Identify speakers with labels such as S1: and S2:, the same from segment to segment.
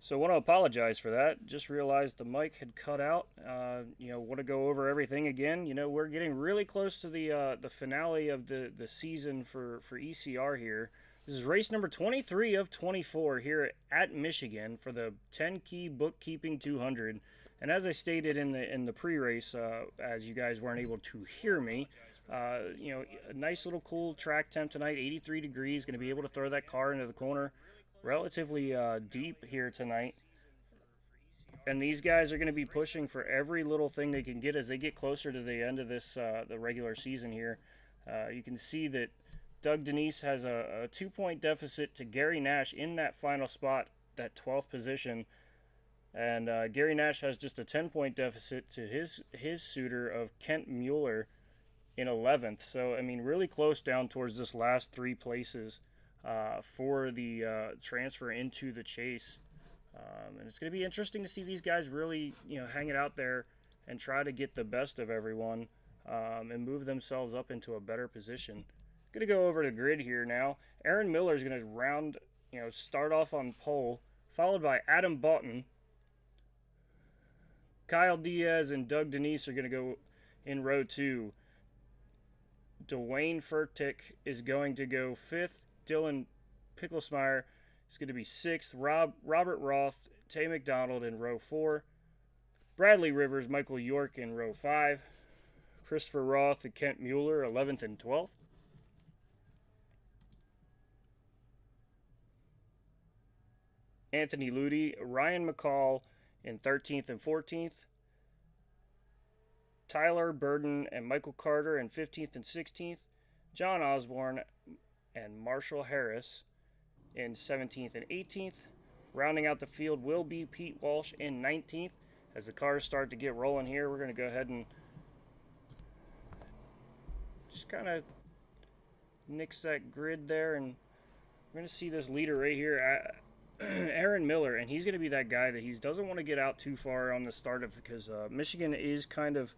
S1: So I want to apologize for that. Just realized the mic had cut out. Want to go over everything again. We're getting really close to the finale of the season for ECR here. This is race number 23 of 24 here at Michigan for the 10 key bookkeeping 200. And as I stated in the pre-race, as you guys weren't able to hear me, a nice little cool track temp tonight, 83 degrees. Going to be able to throw that car into the corner relatively deep here tonight. And these guys are going to be pushing for every little thing they can get as they get closer to the end of this the regular season here. You can see that Doug Denise has a 2-point deficit to Gary Nash in that final spot, that 12th position. And Gary Nash has just a 10-point deficit to his suitor of Kent Mueller in 11th. So, I mean, really close down towards this last three places for the transfer into the chase. And it's going to be interesting to see these guys really, hang it out there and try to get the best of everyone and move themselves up into a better position. Going to go over to grid here now. Aaron Miller is going to start off on pole, followed by Adam Boughton. Kyle Diaz and Doug Denise are going to go in row 2. Dwayne Furtick is going to go 5th. Dylan Picklesmeyer is going to be 6th. Robert Roth, Tay McDonald in row 4. Bradley Rivers, Michael York in row 5. Christopher Roth and Kent Mueller, 11th and 12th. Anthony Ludi, Ryan McCall in 13th and 14th. Tyler Burden and Michael Carter in 15th and 16th. John Osborne and Marshall Harris in 17th and 18th. Rounding out the field will be Pete Walsh in 19th. As the cars start to get rolling here, we're going to go ahead and just kind of nix that grid there. And we're going to see this leader right here, Aaron Miller. And he's going to be that guy that he doesn't want to get out too far on the start of, because Michigan is kind of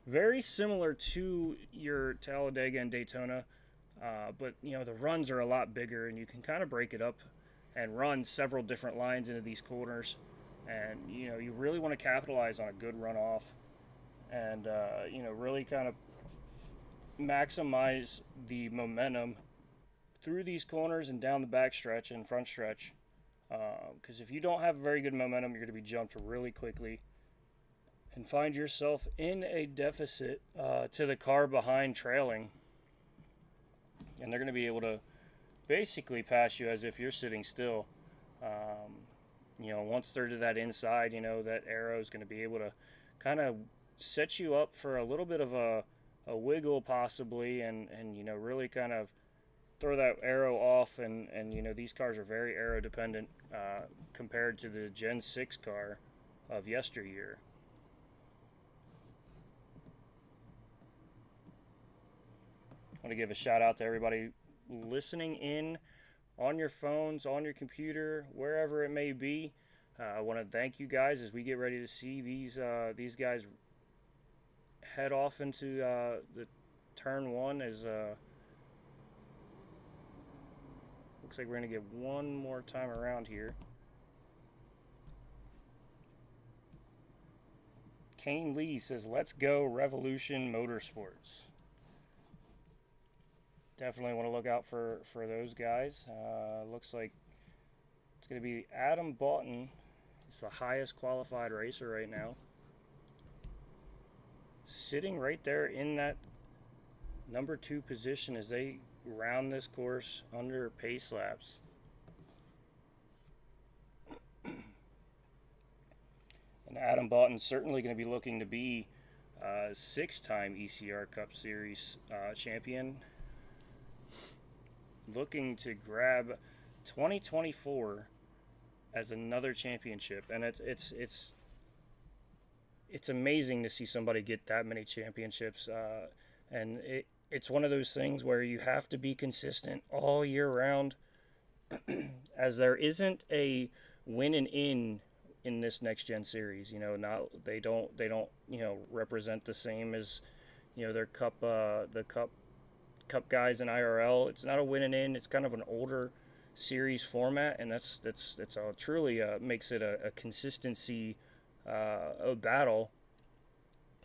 S1: very similar to your Talladega and Daytona. But, the runs are a lot bigger, and you can kind of break it up and run several different lines into these corners. And, you really want to capitalize on a good runoff and, really kind of maximize the momentum through these corners and down the back stretch and front stretch. Because if you don't have very good momentum, you're going to be jumped really quickly and find yourself in a deficit to the car behind trailing. And they're going to be able to basically pass you as if you're sitting still. Once they're to that inside, that arrow is going to be able to kind of set you up for a little bit of a wiggle possibly, and really kind of throw that arrow off. And these cars are very aero dependent compared to the Gen 6 car of yesteryear. I want to give a shout out to everybody listening in on your phones, on your computer, wherever it may be. I want to thank you guys as we get ready to see these guys head off into the turn 1. As looks like we're going to get one more time around here. Kane Lee says, "Let's go Revolution Motorsports." Definitely want to look out for those guys. Looks like it's going to be Adam Boughton. He's the highest qualified racer right now. Sitting right there in that number 2 position as they round this course under pace laps. And Adam Boughton's certainly going to be looking to be 6-time ECR Cup Series champion. Looking to grab 2024 as another championship, and it's amazing to see somebody get that many championships, and it's one of those things where you have to be consistent all year round, as there isn't a win and in this next gen series. They don't represent the same as their cup guys in IRL. It's not a win and in. It's kind of an older series format, and that's truly makes it a consistency a battle.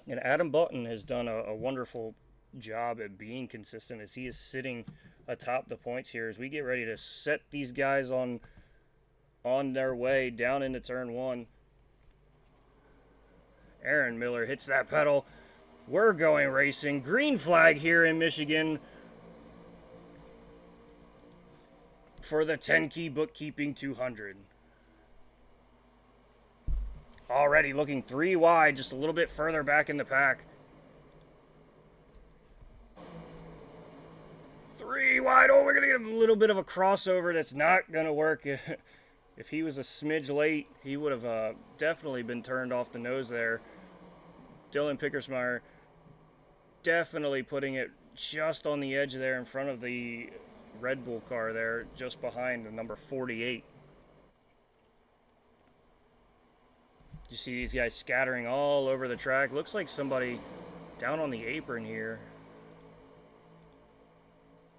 S1: And Adam Button has done a wonderful job at being consistent as he is sitting atop the points here as we get ready to set these guys on their way down into turn one. Aaron Miller hits that pedal. We're going racing. Green flag here in Michigan for the 10 key bookkeeping 200. Already looking 3 wide, just a little bit further back in the pack. 3 wide. Oh, we're going to get a little bit of a crossover that's not going to work. If he was a smidge late, he would have definitely been turned off the nose there. Dylan Pickersmeyer definitely putting it just on the edge there in front of the Red Bull car there, just behind the number 48. You see these guys scattering all over the track. Looks like somebody down on the apron here.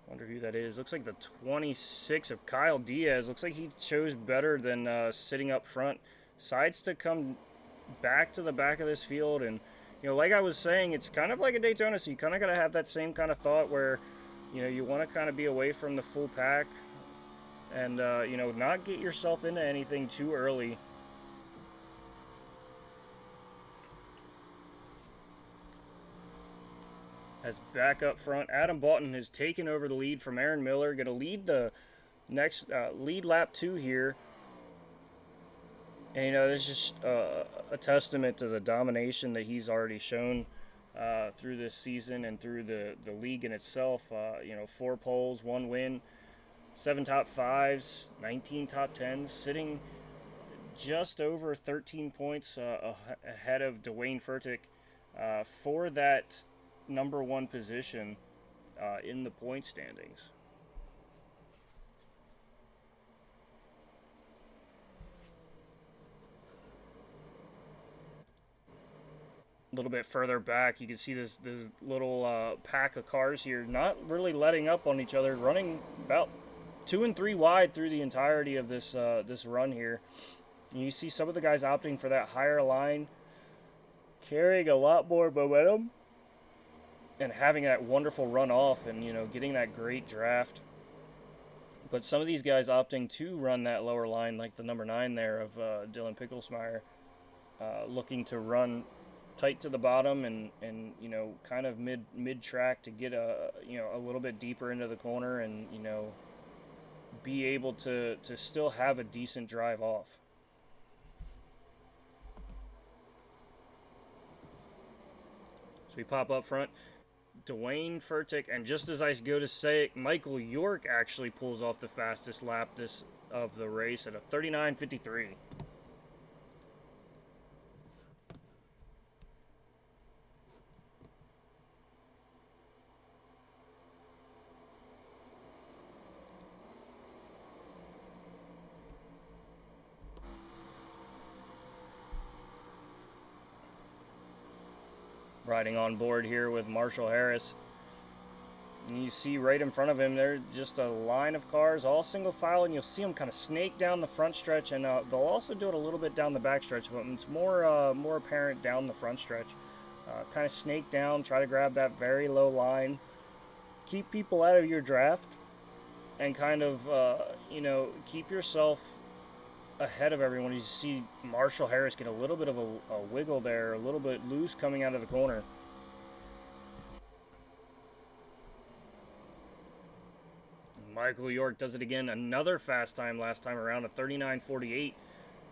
S1: Wonder who that is. Looks like the 26 of Kyle Diaz. Looks like he chose better than sitting up front. Decides to come back to the back of this field, and you know, like I was saying, it's kind of like a Daytona, so you kind of got to have that same kind of thought where, you know, you want to kind of be away from the full pack and, you know, not get yourself into anything too early. As back up front, Adam Boughton has taken over the lead from Aaron Miller. Going to lead the next lead lap 2 here. And, you know, this is just a testament to the domination that he's already shown through this season and through the league in itself. You know, 4 poles, 1 win, 7 top 5s, 19 top 10s, sitting just over 13 points ahead of Dwayne Furtick for that number 1 position in the point standings. A little bit further back, you can see this little pack of cars here not really letting up on each other, running about 2 and 3 wide through the entirety of this this run here. And you see some of the guys opting for that higher line, carrying a lot more momentum and having that wonderful run off, and you know, getting that great draft. But some of these guys opting to run that lower line, like the number 9 there of Dylan Pickersmeyer, looking to run tight to the bottom and you know, kind of mid track to get a, you know, a little bit deeper into the corner and, you know, be able to still have a decent drive off. So we pop up front, Dwayne Furtick, and just as I go to say it, Michael York actually pulls off the fastest lap of the race at a 39:53. Riding on board here with Marshall Harris. And you see right in front of him there just a line of cars, all single file, and you'll see them kind of snake down the front stretch, and they'll also do it a little bit down the back stretch, but it's more apparent down the front stretch. Kind of snake down, try to grab that very low line, keep people out of your draft, and kind of, you know, keep yourself ahead of everyone. You see Marshall Harris get a little bit of a wiggle there, a little bit loose coming out of the corner. Michael York does it again, another fast time last time around, a 39:48,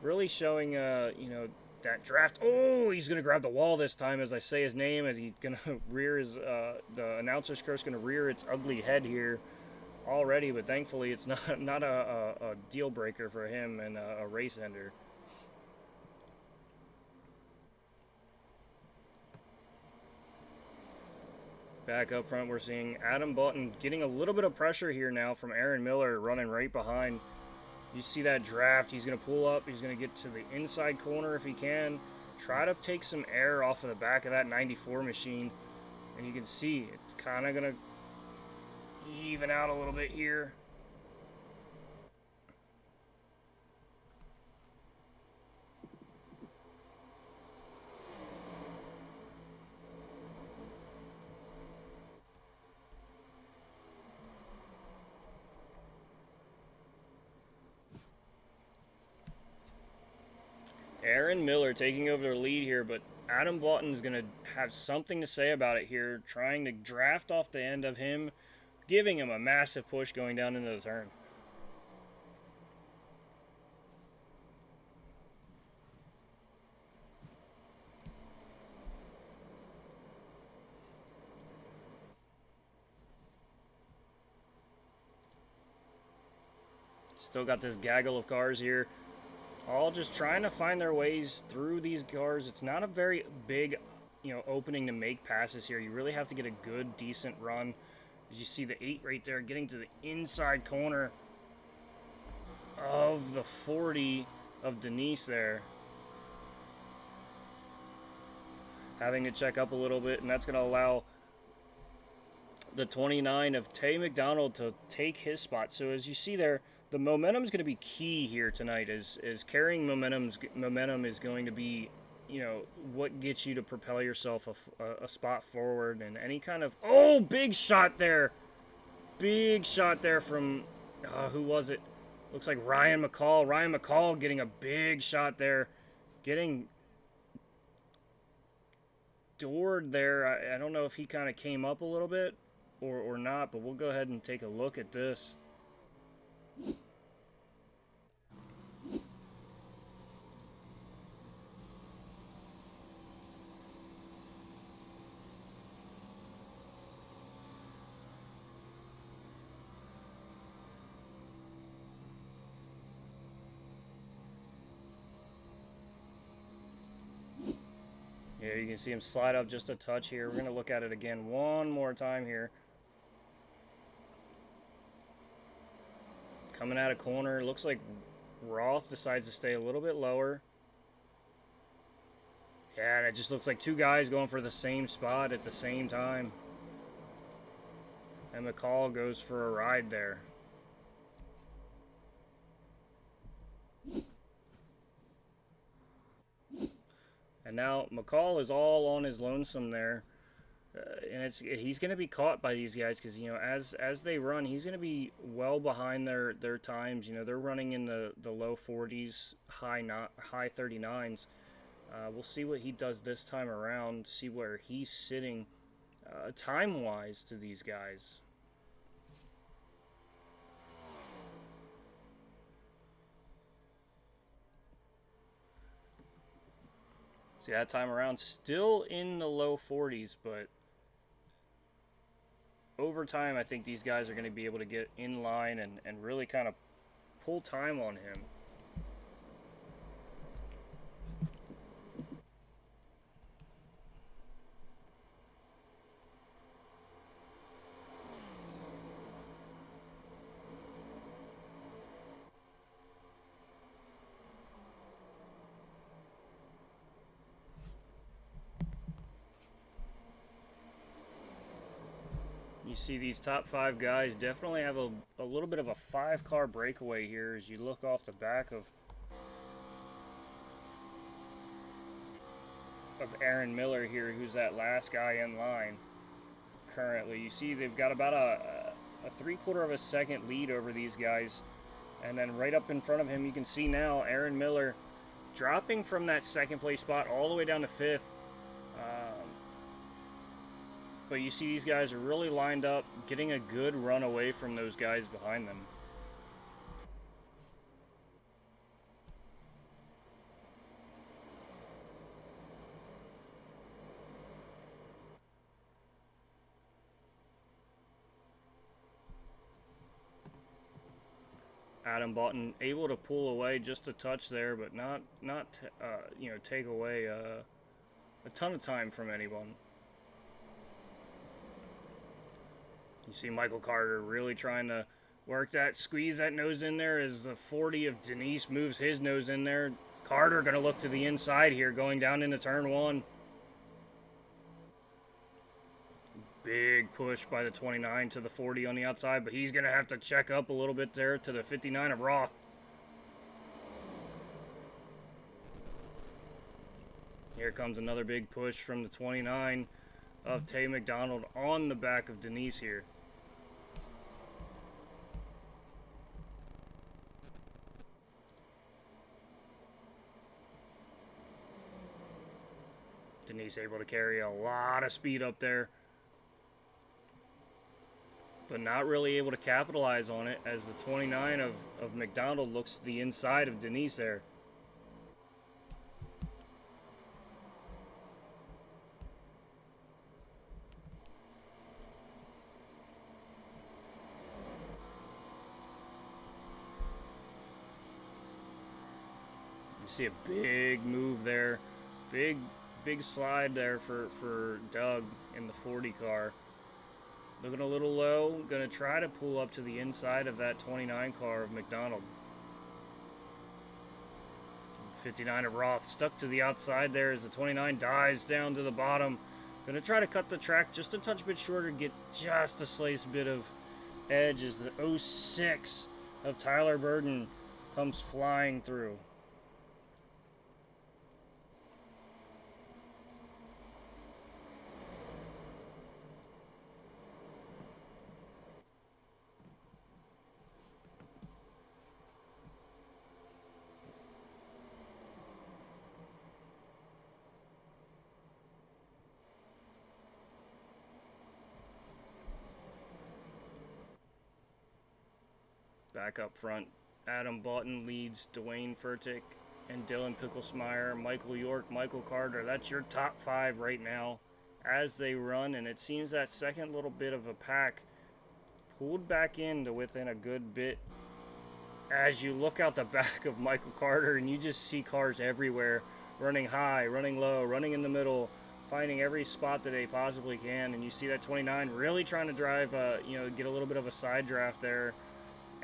S1: really showing you know, that draft. Oh, he's gonna grab the wall this time as I say his name, and he's gonna rear his the announcer's curse gonna rear its ugly head here already, but thankfully it's not a deal breaker for him and a race ender. Back up front, we're seeing Adam Button getting a little bit of pressure here now from Aaron Miller running right behind. You see that draft, he's going to pull up, he's going to get to the inside corner if he can, try to take some air off of the back of that 94 machine, and you can see it's kind of going to even out a little bit here. Aaron Miller taking over the lead here, but Adam Boughton's going to have something to say about it here, trying to draft off the end of him, giving him a massive push going down into the turn. Still got this gaggle of cars here, all just trying to find their ways through these cars. It's not a very big, opening to make passes here. You really have to get a good, decent run. As you see the 8 right there, getting to the inside corner of the 40 of Denise there. Having to check up a little bit, and that's going to allow the 29 of Tay McDonald to take his spot. So as you see there, the momentum is going to be key here tonight. Is carrying momentum is going to be, what gets you to propel yourself a spot forward. And any kind of big shot there from who was it? Looks like Ryan McCall getting a big shot there, getting doored there. I don't know if he kind of came up a little bit or not, but we'll go ahead and take a look at this. Yeah, you can see him slide up just a touch here. We're going to look at it again one more time here. Coming out of corner, looks like Roth decides to stay a little bit lower. Yeah, and it just looks like two guys going for the same spot at the same time. And McCall goes for a ride there. And now McCall is all on his lonesome there. And he's going to be caught by these guys because, as they run, he's going to be well behind their times. They're running in the low 40s, high 39s. We'll see what he does this time around, see where he's sitting time-wise to these guys. See, that time around, still in the low 40s, but over time, I think these guys are going to be able to get in line and really kind of pull time on him. You see these top 5 guys definitely have a little bit of a 5-car breakaway here as you look off the back of Aaron Miller here, who's that last guy in line currently. You see they've got about a 3/4 of a second lead over these guys. And then right up in front of him, you can see now Aaron Miller dropping from that second place spot all the way down to 5th. But you see these guys are really lined up, getting a good run away from those guys behind them. Adam Boughton able to pull away just a touch there, but not take away a ton of time from anyone. You see Michael Carter really trying to squeeze that nose in there as the 40 of Denise moves his nose in there. Carter going to look to the inside here, going down into turn 1. Big push by the 29 to the 40 on the outside, but he's going to have to check up a little bit there to the 59 of Roth. Here comes another big push from the 29 of Tay McDonald on the back of Denise here. Denise able to carry a lot of speed up there, but not really able to capitalize on it as the 29 of McDonald looks to the inside of Denise there. You see a big move there. Big slide there for Doug in the 40 car. Looking a little low. Going to try to pull up to the inside of that 29 car of McDonald. 59 of Roth stuck to the outside there as the 29 dives down to the bottom. Going to try to cut the track just a touch bit shorter, get just a slice bit of edge as the 06 of Tyler Burden comes flying through. Back up front, Adam Boughton leads Dwayne Furtick and Dylan Picklesmeyer, Michael York, Michael Carter. That's your top 5 right now as they run, and it seems that second little bit of a pack pulled back into within a good bit as you look out the back of Michael Carter and you just see cars everywhere, running high, running low, running in the middle, finding every spot that they possibly can, and you see that 29 really trying to drive, get a little bit of a side draft there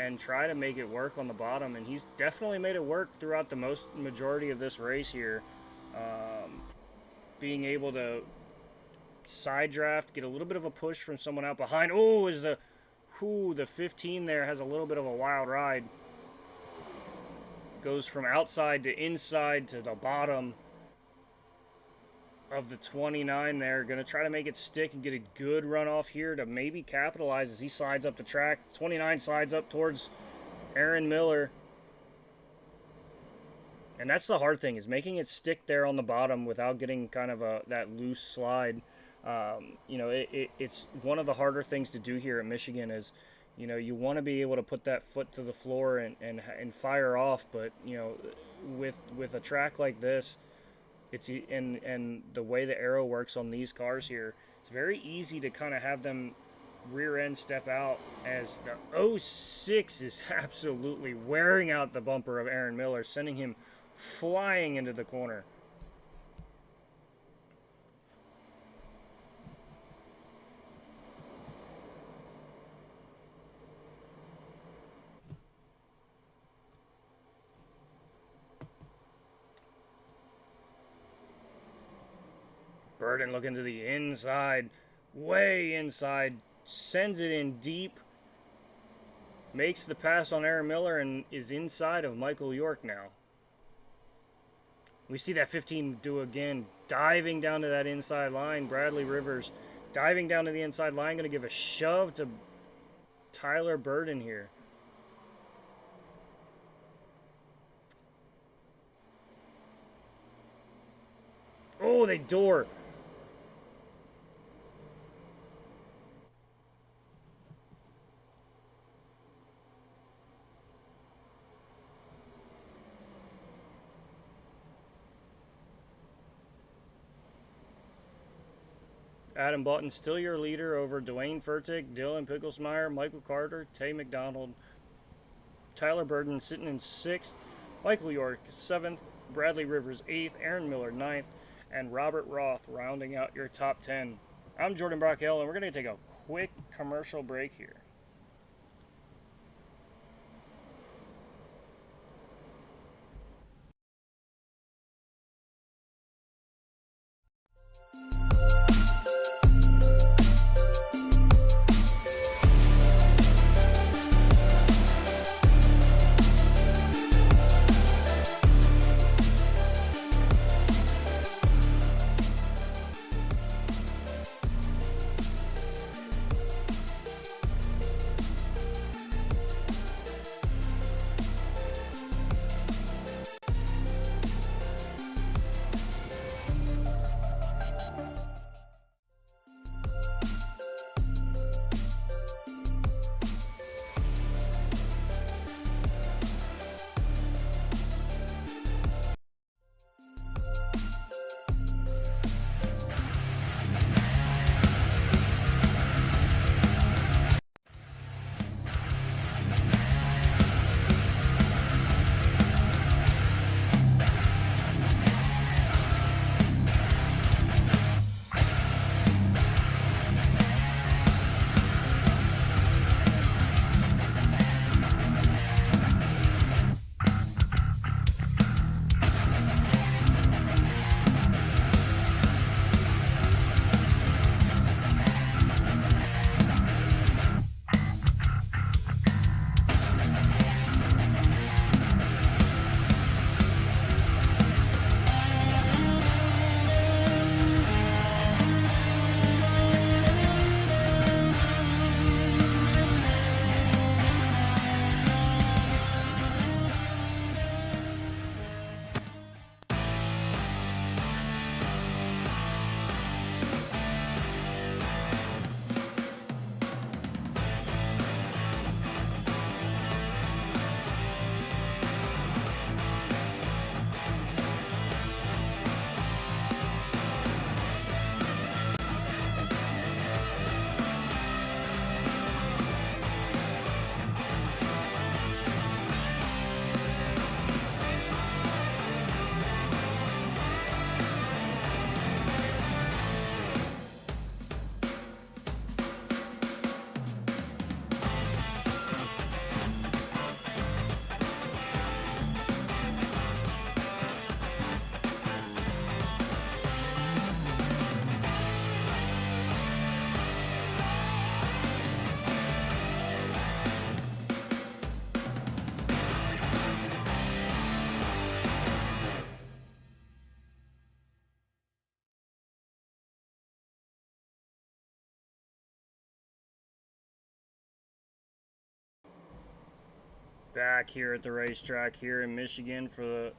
S1: and try to make it work on the bottom, and he's definitely made it work throughout the majority of this race here. Being able to side draft, get a little bit of a push from someone out behind. Oh, is the 15 there has a little bit of a wild ride. Goes from outside to inside to the bottom of the 29 there. Going to try to make it stick and get a good run off here to maybe capitalize as he slides up the track. 29 slides up towards Aaron Miller. And that's the hard thing, is making it stick there on the bottom without getting kind of that loose slide. It's one of the harder things to do here at Michigan is, you want to be able to put that foot to the floor and fire off. But, with a track like this, and the way the aero works on these cars here, it's very easy to kind of have them rear end step out as the 06 is absolutely wearing out the bumper of Aaron Miller, sending him flying into the corner. Burden looking to the inside, way inside, sends it in deep, makes the pass on Aaron Miller, and is inside of Michael York now. We see that 15 do again, diving down to that inside line. Bradley Rivers diving down to the inside line, going to give a shove to Tyler Burden here. Oh, they door. Adam Boughton still your leader over Dwayne Furtick, Dylan Picklesmeyer, Michael Carter, Tay McDonald, Tyler Burden sitting in 6th, Michael York 7th, Bradley Rivers 8th, Aaron Miller 9th, and Robert Roth rounding out your top 10. I'm Jordan Brockell, and we're going to take a quick commercial break here. back here at the racetrack here in Michigan for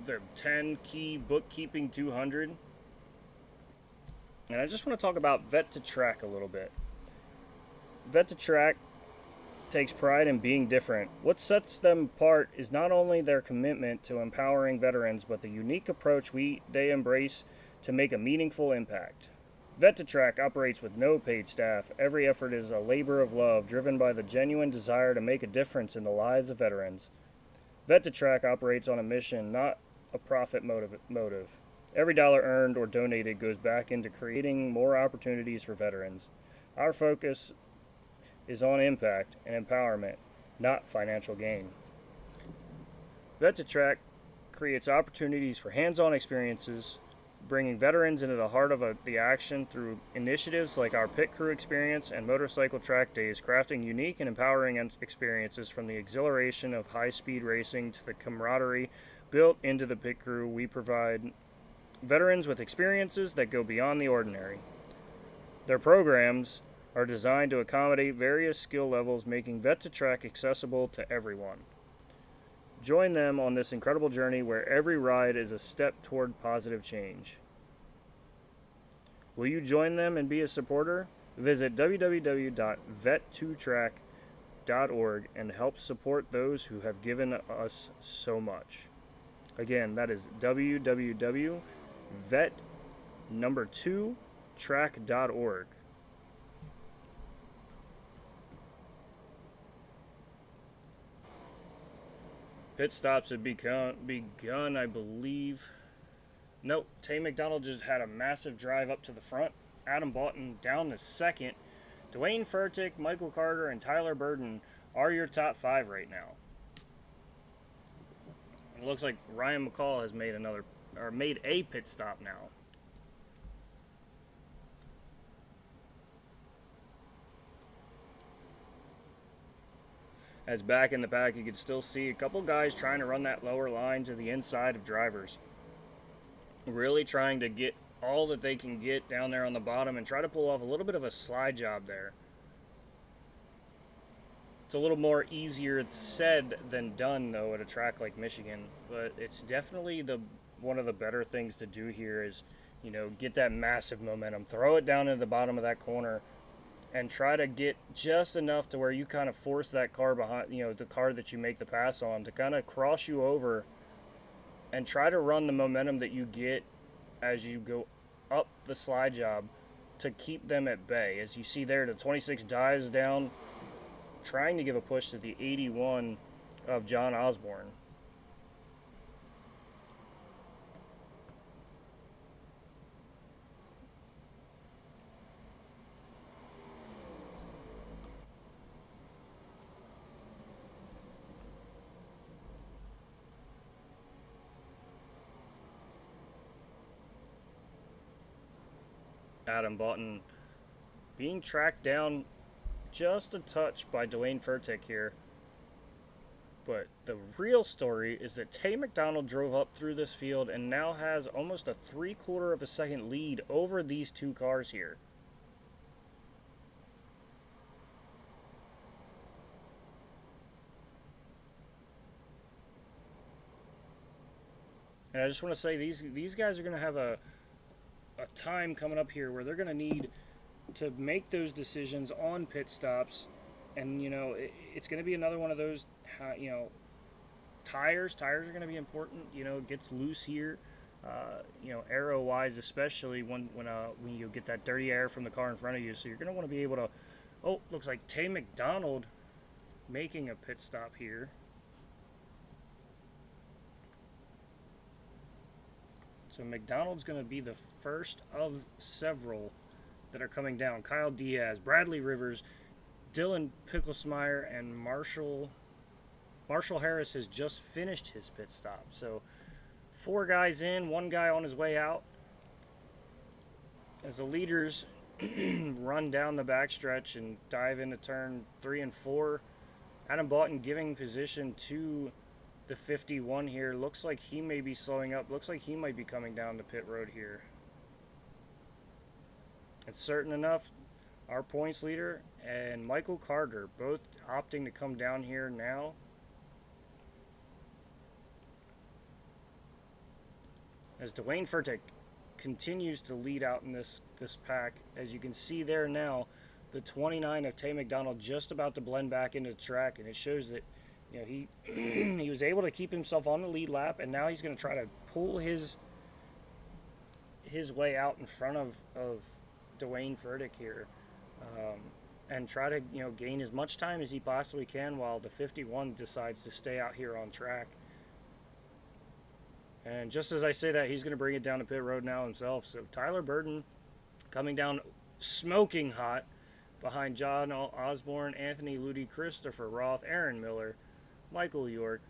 S1: the 10 key bookkeeping 200. And I just want to talk about Vet to Track a little bit. Vet to Track takes pride in being different. What sets them apart is not only their commitment to empowering veterans, but the unique approach they embrace to make a meaningful impact. Vet to Track operates with no paid staff. Every effort is a labor of love, driven by the genuine desire to make a difference in the lives of veterans. Vet to Track operates on a mission, not a profit motive. Every dollar earned or donated goes back into creating more opportunities for veterans. Our focus is on impact and empowerment, not financial gain. Vet to Track creates opportunities for hands-on experiences, bringing veterans into the heart of the action through initiatives like our pit crew experience and motorcycle track days, crafting unique and empowering experiences from the exhilaration of high-speed racing to the camaraderie built into the pit crew. We provide veterans with experiences that go beyond the ordinary. Their programs are designed to accommodate various skill levels, making Vet to Track accessible to everyone. Join them on this incredible journey where every ride is a step toward positive change. Will you join them and be a supporter? Visit www.vet2track.org and help support those who have given us so much. Again, that is www.vet2track.org. Pit stops have begun, I believe. Nope, Tay McDonald just had a massive drive up to the front. Adam Boughton down to second. Dwayne Furtick, Michael Carter, and Tyler Burden are your top 5 right now. It looks like Ryan McCall has made a pit stop now. As back in the pack, you can still see a couple guys trying to run that lower line to the inside of drivers. Really trying to get all that they can get down there on the bottom and try to pull off a little bit of a slide job there. It's a little more easier said than done, though, at a track like Michigan. But it's definitely one of the better things to do here is, get that massive momentum. Throw it down into the bottom of that corner and try to get just enough to where you kind of force that car behind, the car that you make the pass on to kind of cross you over and try to run the momentum that you get as you go up the slide job to keep them at bay. As you see there, the 26 dives down, trying to give a push to the 81 of John Osborne. Adam Boughton being tracked down just a touch by Dwayne Furtick here. But the real story is that Tay McDonald drove up through this field and now has almost a 3/4 of a second lead over these two cars here. And I just want to say these guys are going to have a time coming up here where they're going to need to make those decisions on pit stops, and it's going to be another one of those. Tires are going to be important. It gets loose here. Aero wise, especially when you get that dirty air from the car in front of you. So you're going to want to be able to. Oh, looks like Tay McDonald making a pit stop here. So McDonald's going to be the first of several that are coming down. Kyle Diaz, Bradley Rivers, Dylan Picklesmeyer, and Marshall Harris has just finished his pit stop. So 4 guys in, 1 guy on his way out. As the leaders run down the backstretch and dive into turn 3 and 4, Adam Boughton giving position to the 51 here. Looks like he may be slowing up. Looks like he might be coming down the pit road here. And certain enough, our points leader and Michael Carter, both opting to come down here now. As Dwayne Furtick continues to lead out in this pack. As you can see there now, the 29 of Tay McDonald just about to blend back into the track, and it shows that he he was able to keep himself on the lead lap, and now he's going to try to pull his way out in front of Dwayne Furtick here, and try to gain as much time as he possibly can while the 51 decides to stay out here on track. And just as I say that, he's going to bring it down to pit road now himself. So Tyler Burton coming down smoking hot behind John Osborne, Anthony Ludi, Christopher Roth, Aaron Miller, Michael York,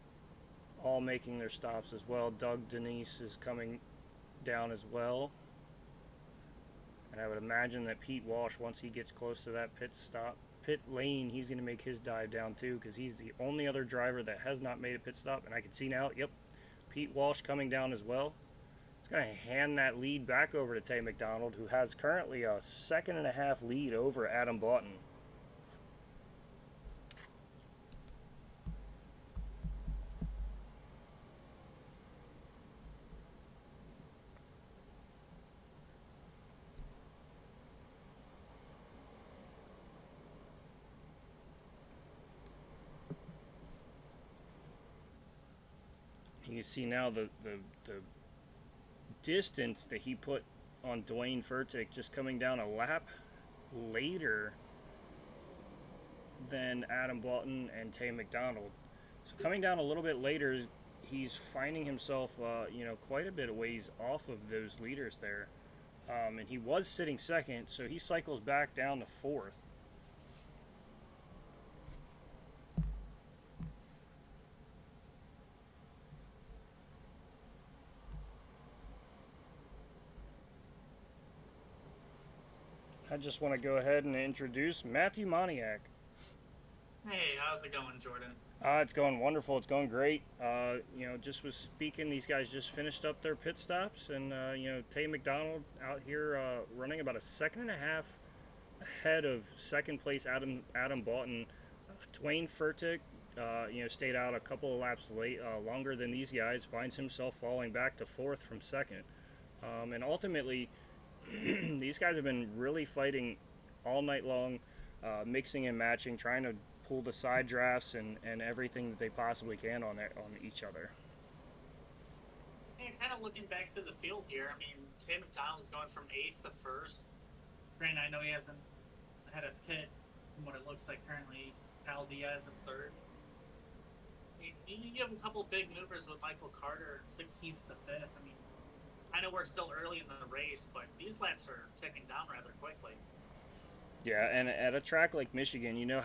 S1: all making their stops as well. Doug Denise is coming down as well. And I would imagine that Pete Walsh, once he gets close to that pit lane, he's going to make his dive down too, because he's the only other driver that has not made a pit stop. And I can see now, yep, Pete Walsh coming down as well. It's going to hand that lead back over to Tay McDonald, who has currently a 2.5 lead over Adam Boughton. You can see now the distance that he put on Dwayne Furtick, just coming down a lap later than Adam Boughton and Tay McDonald. So coming down a little bit later, he's finding himself quite a bit of ways off of those leaders there. And he was sitting second, so he cycles back down to fourth. I just want to go ahead and introduce Matthew Moniak.
S2: Hey, how's it going, Jordan?
S1: It's going wonderful. It's going great. Just was speaking. These guys just finished up their pit stops, and Tay McDonald out here running about a 2.5 seconds ahead of second place Adam Boughton. Dwayne Furtick, stayed out a couple of laps longer than these guys. Finds himself falling back to fourth from second, and ultimately. These guys have been really fighting all night long, mixing and matching, trying to pull the side drafts and everything that they possibly can on each other.
S2: And kind of looking back through the field here, I mean, Tay McDonald's going from 8th to 1st. Granted, I know he hasn't had a pit from what it looks like currently. Kyle Diaz in 3rd. You have a couple big movers with Michael Carter, 16th to 5th. I mean, I know we're still early in the race, but these laps are ticking down rather quickly.
S1: Yeah, and at a track like Michigan, you know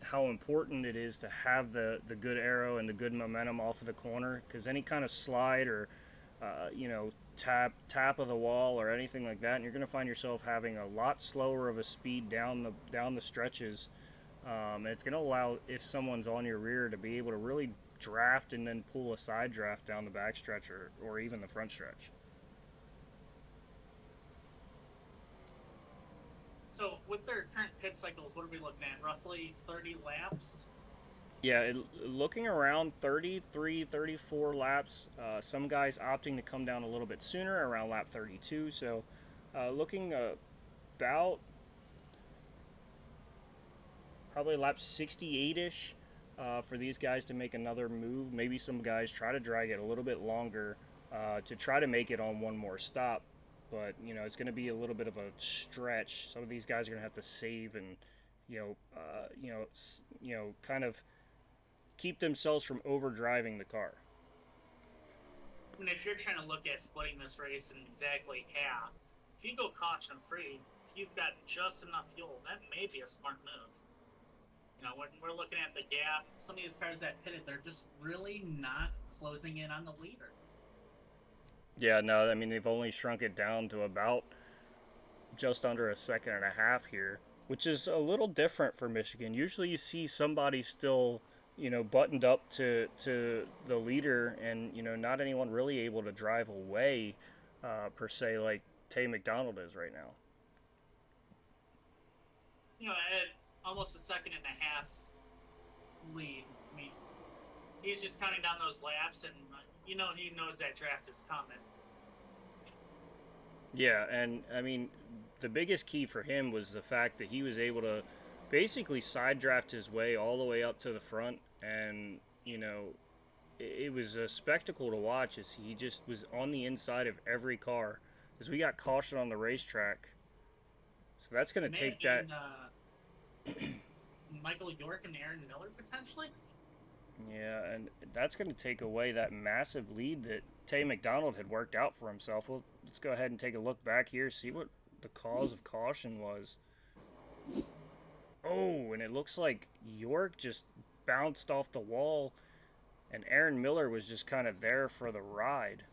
S1: how important it is to have the good aero and the good momentum off of the corner, because any kind of slide or tap of the wall or anything like that, and you're going to find yourself having a lot slower of a speed down the stretches. And it's going to allow, if someone's on your rear, to be able to really draft and then pull a side draft down the back stretch or even the front stretch.
S2: So with their current pit cycles, what are we looking at? Roughly 30 laps?
S1: Yeah, looking around 33, 34 laps. Some guys opting to come down a little bit sooner, around lap 32. So looking about probably lap 68-ish for these guys to make another move. Maybe some guys try to drag it a little bit longer to try to make it on one more stop. But, it's going to be a little bit of a stretch. Some of these guys are going to have to save and, kind of keep themselves from overdriving the car.
S2: I mean, if you're trying to look at splitting this race in exactly half, if you go caution free, if you've got just enough fuel, that may be a smart move. When we're looking at the gap, some of these cars that pitted, they're just really not closing in on the leader.
S1: Yeah, no, I mean, they've only shrunk it down to about just under a 1.5 seconds here, which is a little different for Michigan. Usually you see somebody still, buttoned up to the leader and, not anyone really able to drive away, per se, like Tay McDonald is right now.
S2: At almost 1.5 seconds lead. I mean, he's just counting down those laps, and he knows that draft is coming.
S1: Yeah, and I mean, the biggest key for him was the fact that he was able to basically side draft his way all the way up to the front, and it was a spectacle to watch as he just was on the inside of every car as we got caution on the racetrack. So that's going
S2: It
S1: to
S2: may have
S1: take that.
S2: been Michael York and Aaron Miller potentially.
S1: Yeah, and that's going to take away that massive lead that Tay McDonald had worked out for himself. Well, let's go ahead and take a look back here, see what the cause of caution was. Oh, and it looks like York just bounced off the wall, and Aaron Miller was just kind of there for the ride.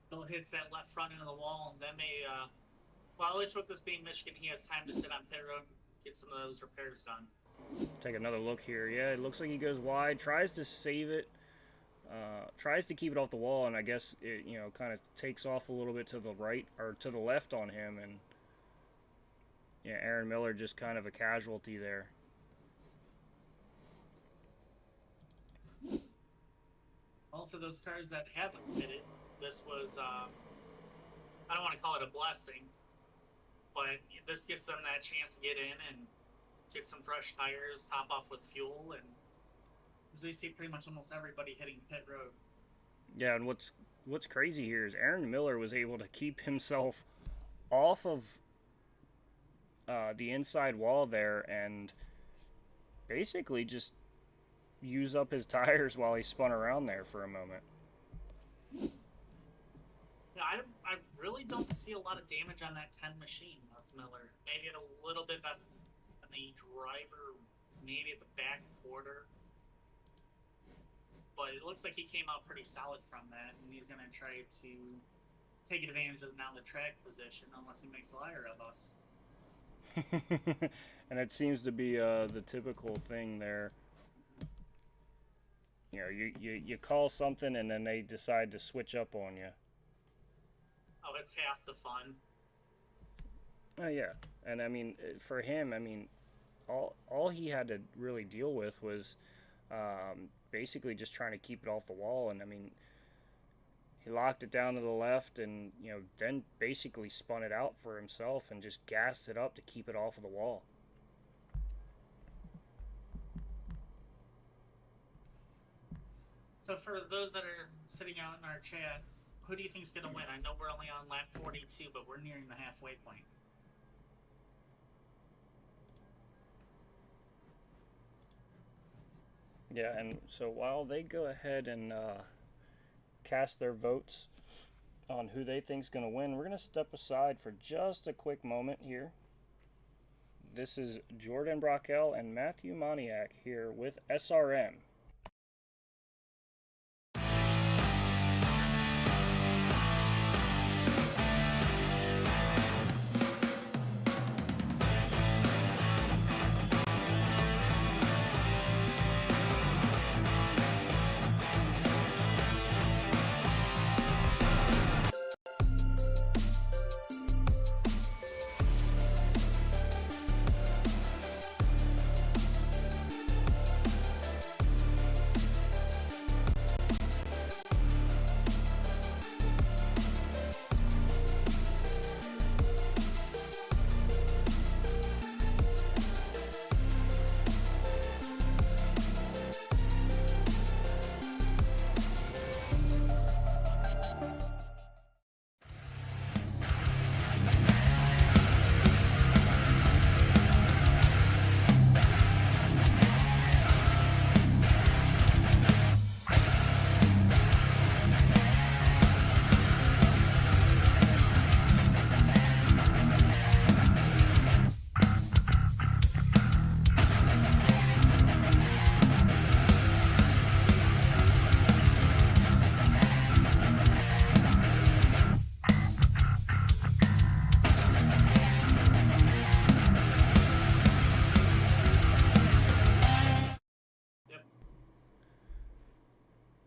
S2: Still hits that left front end of the wall, and that may. Well, at least with this being Michigan, he has time to sit on pit road and get some of those repairs done.
S1: Take another look here. Yeah, it looks like he goes wide, tries to save it, tries to keep it off the wall, and I guess it kind of takes off a little bit to the right or to the left on him, and yeah, Aaron Miller just kind of a casualty there.
S2: Well, for those cars that haven't pitted, this was I don't want to call it a blessing, but this gives them that chance to get in and get some fresh tires, top off with fuel, and as we see pretty much almost everybody hitting pit road.
S1: Yeah, and what's crazy here is Aaron Miller was able to keep himself off of the inside wall there and basically just use up his tires while he spun around there for a moment.
S2: Yeah, I really don't see a lot of damage on that 10 machine of Miller. Maybe a little bit on the driver, maybe at the back quarter. But it looks like he came out pretty solid from that, and he's going to try to take advantage of now the track position, unless he makes a liar of us.
S1: And it seems to be the typical thing there. You call something and then they decide to switch up on you.
S2: Oh, it's half the fun.
S1: Oh yeah, and I mean, for him, I mean, all he had to really deal with was basically just trying to keep it off the wall, and I mean, he locked it down to the left, and then basically spun it out for himself and just gassed it up to keep it off of the wall.
S2: So for those that are sitting out in our chat, who do you think is going to win? I know we're only on lap 42, but we're nearing the halfway point.
S1: Yeah, and so while they go ahead and cast their votes on who they think is going to win, we're going to step aside for just a quick moment here. This is Jordan Brockel and Matthew Moniak here with SRM.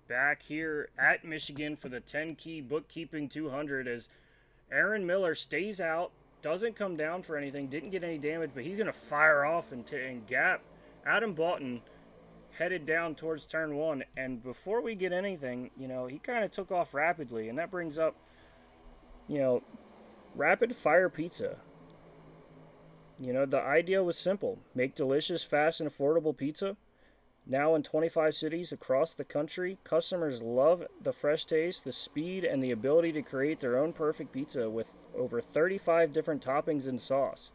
S1: Back here at Michigan for the 10 key bookkeeping 200 as Aaron Miller stays out, doesn't come down for anything, didn't get any damage, but he's going to fire off and gap Adam Boughton headed down towards turn one, and before we get anything, he kind of took off rapidly, and that brings up, you know, rapid fire pizza. The idea was simple: make delicious, fast, and affordable pizza. Now in 25 cities across the country, customers love the fresh taste, the speed, and the ability to create their own perfect pizza with over 35 different toppings and sauce.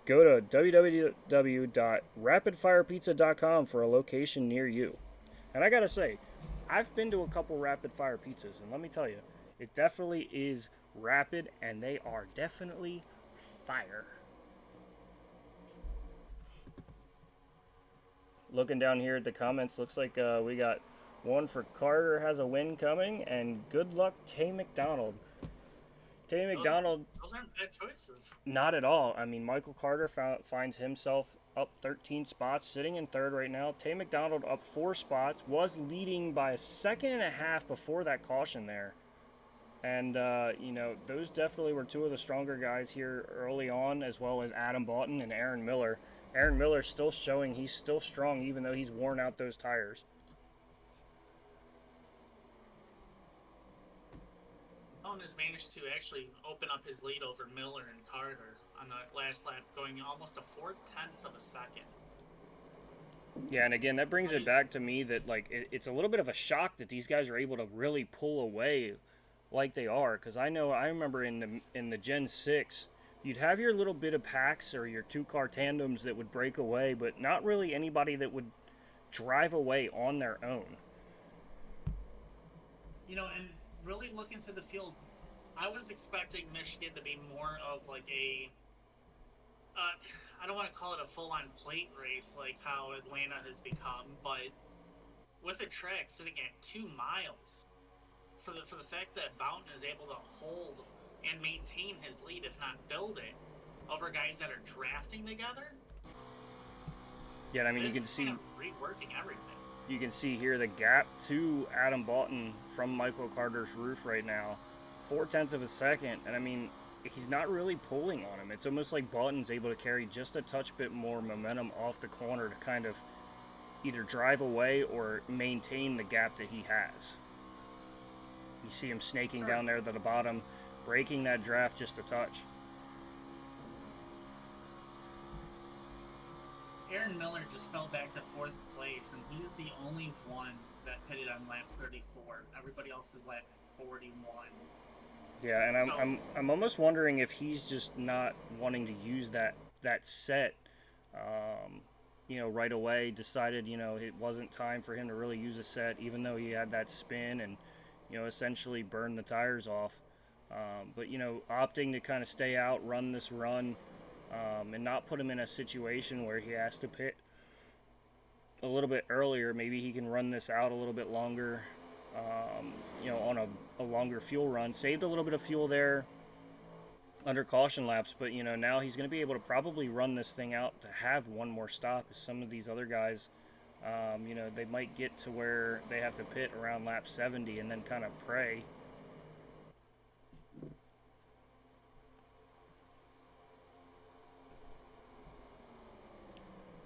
S1: Go to www.rapidfirepizza.com for a location near you. And I gotta say, I've been to a couple rapid fire pizzas, and let me tell you, it definitely is rapid, and they are definitely fire. Looking down here at the comments, looks like we got one for Carter has a win coming, and good luck, Tay McDonald. Tay McDonald.
S2: Those aren't bad choices.
S1: Not at all. I mean, Michael Carter finds himself up 13 spots, sitting in third right now. Tay McDonald up 4 spots, was leading by a second and a half before that caution there. And, those definitely were two of the stronger guys here early on, as well as Adam Boughton and Aaron Miller. Aaron Miller's still showing he's still strong, even though he's worn out those tires.
S2: Owen has managed to actually open up his lead over Miller and Carter on the last lap, going almost a 4/10 of a second.
S1: Yeah, and again, that brings it back to me that it's a little bit of a shock that these guys are able to really pull away like they are. Because I remember in the Gen 6, you'd have your little bit of packs or your 2-car tandems that would break away, but not really anybody that would drive away on their own.
S2: And really looking through the field, I was expecting Michigan to be more of like a, I don't want to call it a full-on plate race like how Atlanta has become, but with a track sitting at 2 miles, for the fact that Boughton is able to hold and maintain his lead, if not build it, over guys that are drafting together.
S1: Yeah, I mean, you can see
S2: kind of reworking everything.
S1: You can see here the gap to Adam Boughton from Michael Carter's roof right now, 0.4 of a second, and I mean, he's not really pulling on him. It's almost like Boughton's able to carry just a touch bit more momentum off the corner to kind of either drive away or maintain the gap that he has. You see him snaking down there to the bottom, breaking that draft just a touch.
S2: Aaron Miller just fell back to 4th place, and he's the only one that pitted on lap 34. Everybody else is lap 41.
S1: Yeah, and I'm almost wondering if he's just not wanting to use that set, right away. Decided, it wasn't time for him to really use a set, even though he had that spin and, essentially burn the tires off. But opting to kind of stay out, run this run, and not put him in a situation where he has to pit a little bit earlier. Maybe he can run this out a little bit longer, on a longer fuel run. Saved a little bit of fuel there under caution laps, but now he's going to be able to probably run this thing out to have one more stop. As some of these other guys, they might get to where they have to pit around lap 70 and then kind of pray.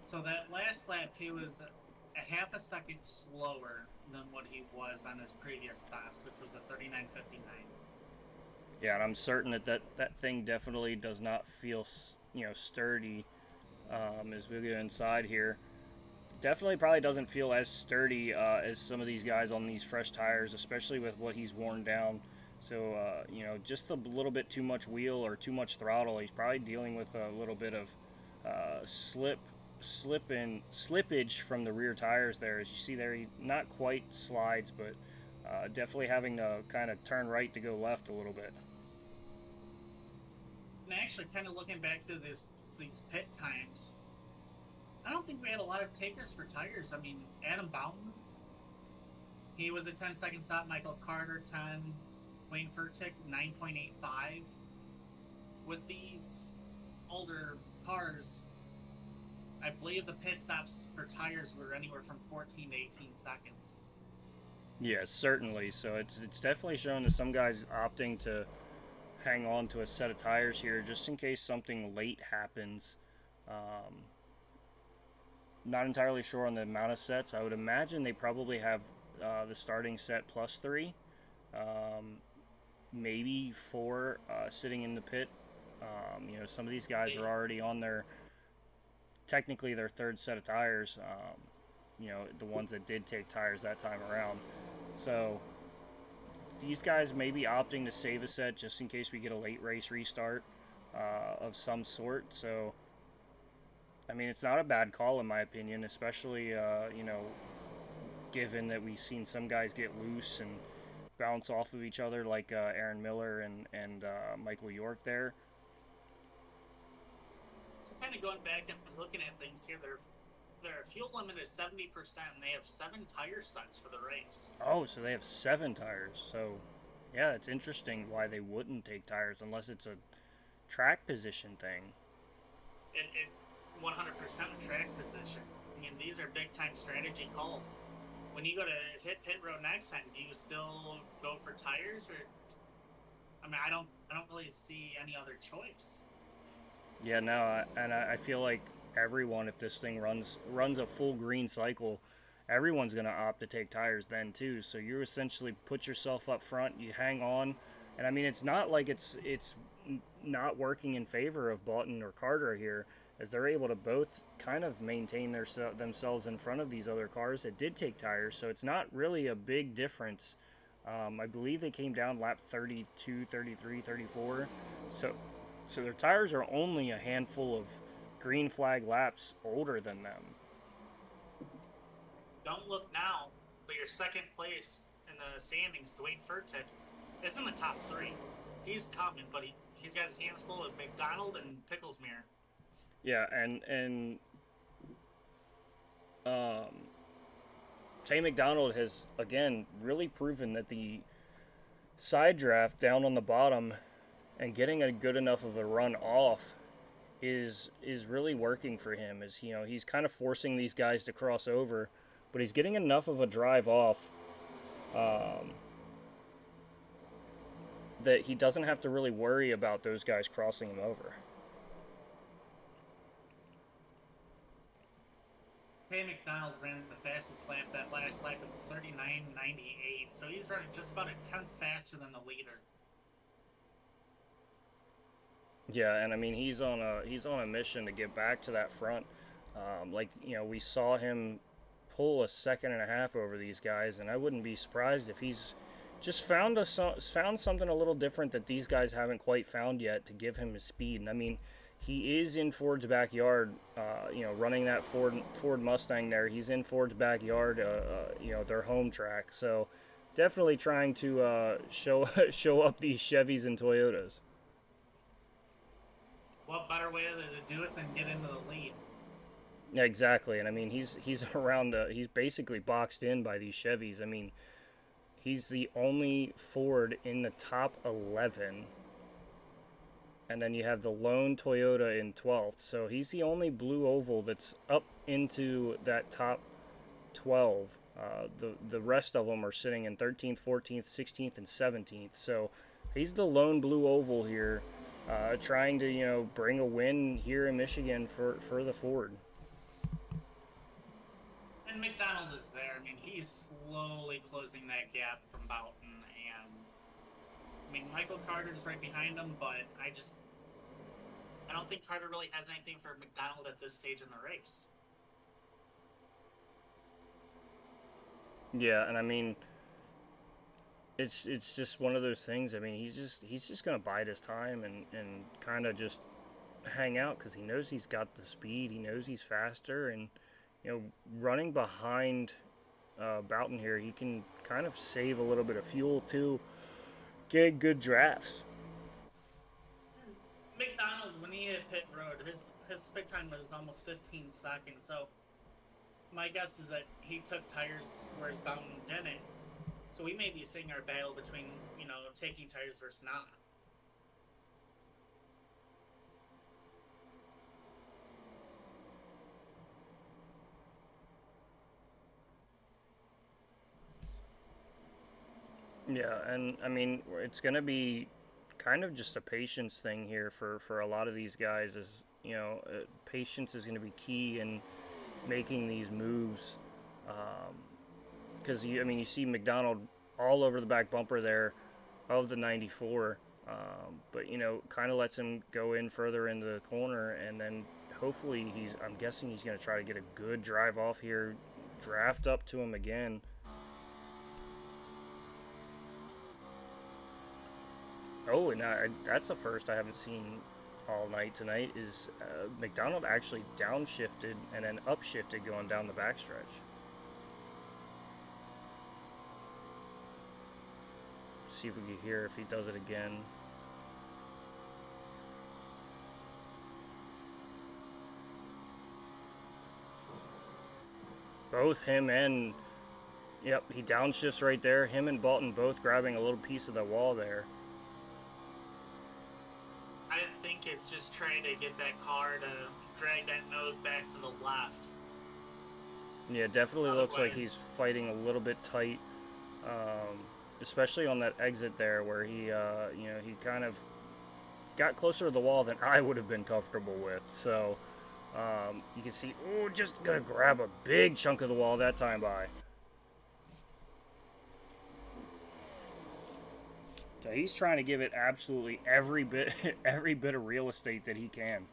S2: So that last lap, he was a half a second slower than what he was on his previous best, which was a 39.59.
S1: Yeah, and I'm certain that thing definitely does not feel, sturdy as we go inside here. Definitely probably doesn't feel as sturdy as some of these guys on these fresh tires, especially with what he's worn down. So, just a little bit too much wheel or too much throttle. He's probably dealing with a little bit of slippage from the rear tires there. As you see there, he not quite slides, but definitely having to kind of turn right to go left a little bit.
S2: And actually, kind of looking back through these pit times, I don't think we had a lot of takers for tires. I mean, Adam Boughton, he was a 10-second stop. Michael Carter, 10. Wayne Furtick, 9.85. With these older cars, I believe the pit stops for tires were anywhere from 14 to 18 seconds.
S1: Yes, certainly. So it's definitely showing that some guys opting to hang on to a set of tires here just in case something late happens. Not entirely sure on the amount of sets. I would imagine they probably have the starting set plus three, um, maybe four sitting in the pit. Some of these guys are
S2: They,
S1: already on their technically their third set of tires. The ones that did take tires that time around. So these guys may be opting to save a set just in case we get a late race restart of some sort. So I mean, it's not a bad call in my opinion, especially given that we've seen some guys get loose and bounce off of each other, like Aaron Miller and Michael York there.
S2: so kind of going back and looking at things here, their fuel limit is 70%, and they have 7 tire sets for the race.
S1: Oh, so they have 7 tires. So yeah, it's interesting why they wouldn't take tires unless it's a track position thing.
S2: It 100% track position. I mean, these are big time strategy calls. When you go to hit pit road next time, do you still go for tires, or I mean, I don't really see any other choice.
S1: Yeah, no, and I feel like everyone, if this thing runs a full green cycle, everyone's gonna opt to take tires then too. So you essentially put yourself up front, you hang on, and I mean it's not like it's not working in favor of Button or Carter here, as they're able to both kind of maintain themselves in front of these other cars that did take tires. So it's not really a big difference. I believe they came down lap 32, 33, 34. So so their tires are only a handful of green flag laps older than them.
S2: Don't look now, but your second place in the standings, Dwayne Furtick, is in the top three. He's coming, but he's got his hands full of McDonald and Picklesmere.
S1: Yeah, and um, Tay McDonald has again really proven that the side draft down on the bottom and getting a good enough of a run off is really working for him. Is he's kind of forcing these guys to cross over, but he's getting enough of a drive off um, that he doesn't have to really worry about those guys crossing him over.
S2: Hey, McDonald ran the fastest lap that last lap of 39.98, so he's running just about a tenth faster than the leader.
S1: Yeah, and I mean he's on a mission to get back to that front. We saw him pull a second and a half over these guys, and I wouldn't be surprised if he's just found something a little different that these guys haven't quite found yet to give him his speed. And I mean, he is in Ford's backyard, running that Ford Mustang there. He's in Ford's backyard, their home track. So definitely trying to show up these Chevys and Toyotas.
S2: What better way to do it than get into the lead?
S1: Yeah, exactly. And I mean, he's around. He's basically boxed in by these Chevys. I mean, he's the only Ford in the top 11. And then you have the lone Toyota in 12th. So he's the only blue oval that's up into that top 12. The rest of them are sitting in 13th, 14th, 16th, and 17th. So he's the lone blue oval here, trying to bring a win here in Michigan for the Ford.
S2: And McDonald is there. I mean, he's slowly closing that gap from Boughton, and I mean, Michael Carter's right behind him, but I don't think Carter really has anything for McDonald at this stage in the race.
S1: Yeah, and I mean, it's just one of those things. I mean, he's just gonna bide his time and kind of just hang out because he knows he's got the speed. He knows he's faster, and running behind Boughton here, he can kind of save a little bit of fuel too, get good drafts.
S2: McDonald, when he hit pit road, his pit time was almost 15 seconds. So my guess is that he took tires whereas Boughton didn't. So we may be seeing our battle between taking tires versus not.
S1: Yeah, and I mean, it's going to be kind of just a patience thing here for a lot of these guys. Patience is going to be key, and making these moves. Because you see McDonald all over the back bumper there of the 94, but kind of lets him go in further into the corner, and then hopefully I'm guessing he's going to try to get a good drive off here, draft up to him again. Oh, and that's a first I haven't seen all night tonight. Is McDonald actually downshifted and then upshifted going down the backstretch. See if we can hear if he does it again. Both him and, yep, he downshifts right there. Him and Bolton both grabbing a little piece of the wall there.
S2: I think it's just trying to get that car to drag that nose back to the left.
S1: Yeah, definitely looks like he's fighting a little bit tight, especially on that exit there where he kind of got closer to the wall than I would have been comfortable with. So you can see, just gonna grab a big chunk of the wall that time by. So he's trying to give it absolutely every bit of real estate that he can.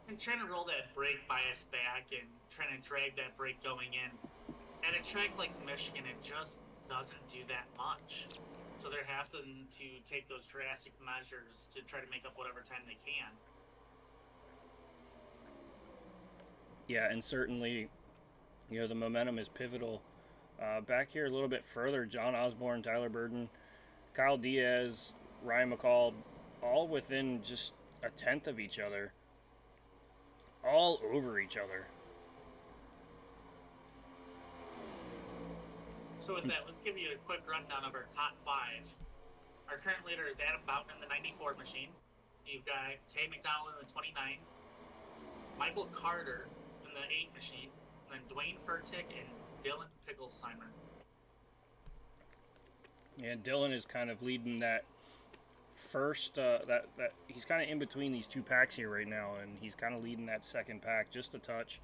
S2: And trying to roll that brake bias back and trying to drag that brake going in. At a track like Michigan, it just doesn't do that much. So they're having to take those drastic measures to try to make up whatever time they can.
S1: Yeah, and certainly, the momentum is pivotal. Back here a little bit further, John Osborne, Tyler Burden, Kyle Diaz, Ryan McCall, all within just a tenth of each other. All over each other.
S2: So with that, let's give you a quick rundown of our top 5. Our current leader is Adam Boughton in the 94 machine. You've got Tay McDonald in the 29, Michael Carter in the 8 machine, and then Dwayne Furtick and Dylan Picklesheimer.
S1: Yeah, Dylan is kind of leading that first, that he's kind of in between these two packs here right now, and he's kind of leading that second pack just a touch.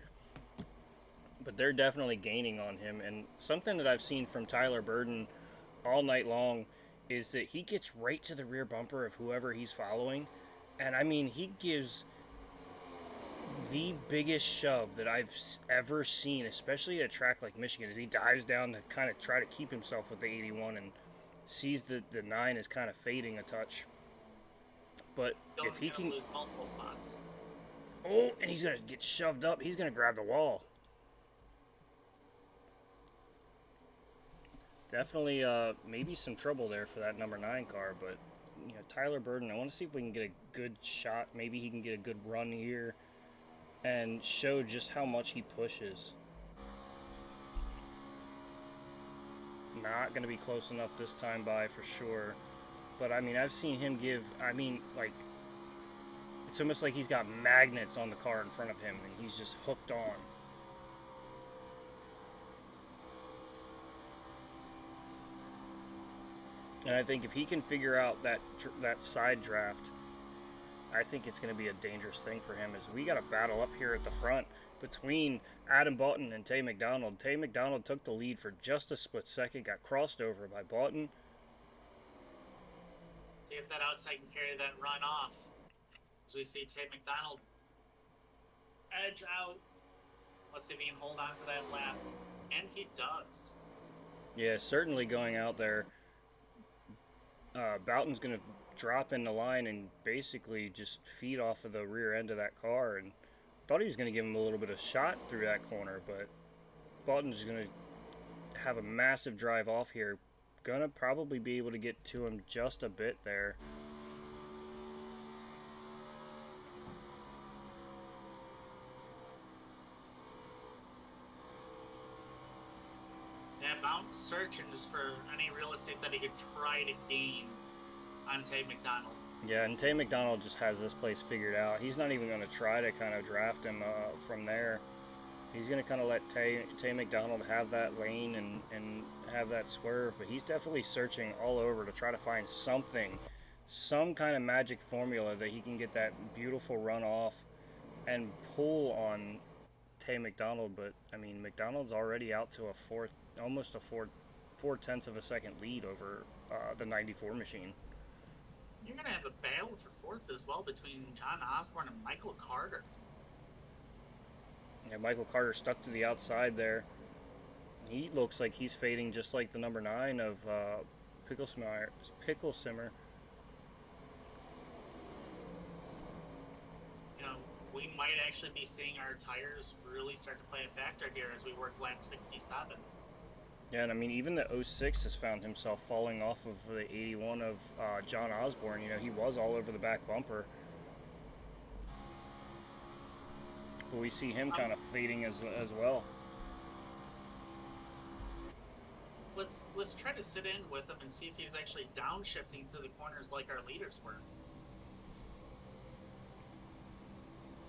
S1: But they're definitely gaining on him, and something that I've seen from Tyler Burden all night long is that he gets right to the rear bumper of whoever he's following, and he gives the biggest shove that I've ever seen, especially at a track like Michigan, as he dives down to kind of try to keep himself with the 81 and sees the 9 is kind of fading a touch. But
S2: Dylan's
S1: if he can
S2: lose multiple spots.
S1: Oh, and he's going to get shoved up. He's going to grab the wall. Definitely maybe some trouble there for that number 9 car, but Tyler Burden, I want to see if we can get a good shot. Maybe he can get a good run here and show just how much he pushes. Not going to be close enough this time by for sure. But I've seen him give, it's almost like he's got magnets on the car in front of him and he's just hooked on. And I think if he can figure out that side draft, I think it's going to be a dangerous thing for him. As we got a battle up here at the front between Adam Boughton and Tay McDonald. Tay McDonald took the lead for just a split second, got crossed over by Boughton.
S2: See if that outside can carry that run off. As we see Tay McDonald edge out. Let's see if he can hold on for that lap. And he does.
S1: Yeah, certainly going out there. Boughton's going to drop in the line and basically just feed off of the rear end of that car, and thought he was going to give him a little bit of shot through that corner, but Boughton's going to have a massive drive off here. Going to probably be able to get to him just a bit there.
S2: Yeah, Boughton's searching just for any real estate that he could try to gain on Tay McDonald.
S1: Yeah, and Tay McDonald just has this place figured out. He's not even going to try to kind of draft him from there. He's going to kind of let Tay McDonald have that lane and have that swerve, but he's definitely searching all over to try to find something, some kind of magic formula that he can get that beautiful run off and pull on Tay McDonald, but I mean McDonald's already out to a fourth, almost a four tenths of a second lead over the '94 machine.
S2: You're going to have a battle for fourth as well between John Osborne and Michael Carter.
S1: Yeah, Michael Carter stuck to the outside there. He looks like he's fading just like the number 9 of Pickle Simmer.
S2: You know, we might actually be seeing our tires really start to play a factor here as we work lap 67.
S1: Yeah, and I mean, even the '06 has found himself falling off of the '81 of John Osborne. You know, he was all over the back bumper. But we see him kind of fading as well.
S2: Let's try to sit in with him and see if he's actually downshifting through the corners like our leaders were.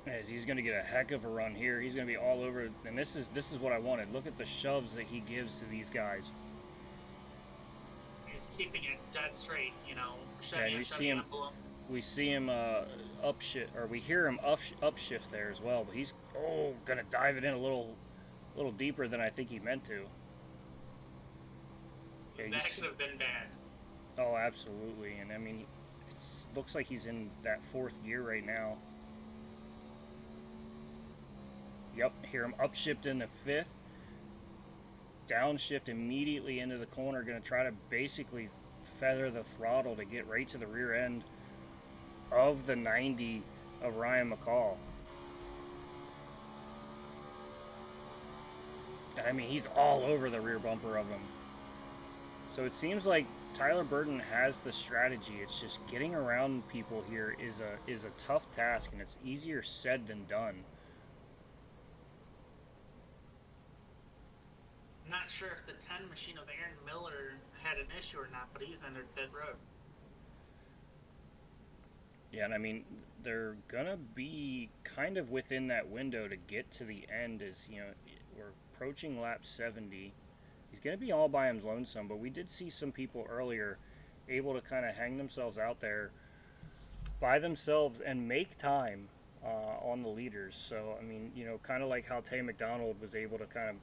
S1: As he's going to get a heck of a run here. He's going to be all over, and this is what I wanted. Look at the shoves that he gives to these guys.
S2: He's keeping it dead straight, you know.
S1: Yeah, you see him. We see him upshift, or we hear him upshift there as well. But he's gonna dive it in a little deeper than I think he meant to.
S2: Yeah, that could have been bad.
S1: Oh, absolutely, and I mean, it looks like he's in that fourth gear right now. Yep, hear him upshift in the fifth. Downshift immediately into the corner, going to try to basically feather the throttle to get right to the rear end of the 90 of Ryan McCall. I mean, he's all over the rear bumper of him. So it seems like Tyler Burton has the strategy. It's just getting around people here is a tough task, and it's easier said than done.
S2: Not sure if the 10 machine of Aaron Miller had an issue or not, but he's entered pit road.
S1: Yeah, and I mean, they're gonna be kind of within that window to get to the end. As you know, we're approaching lap 70. He's gonna be all by his lonesome, but we did see some people earlier able to kind of hang themselves out there by themselves and make time on the leaders. So I mean, you know, kind of like how Tay McDonald was able to kind of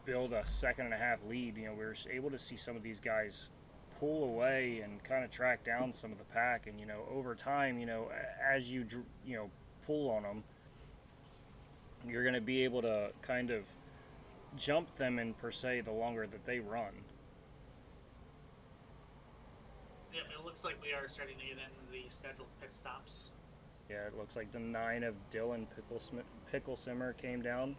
S1: build a second and a half lead. You know, we were able to see some of these guys pull away and kind of track down some of the pack, and you know, over time, you know, as you pull on them, you're going to be able to kind of jump them in per se the longer that they run.
S2: Yep, it looks like we are starting to get into the scheduled pit stops.
S1: Yeah, it looks like the 9 of Dylan Pickle Simmer came down.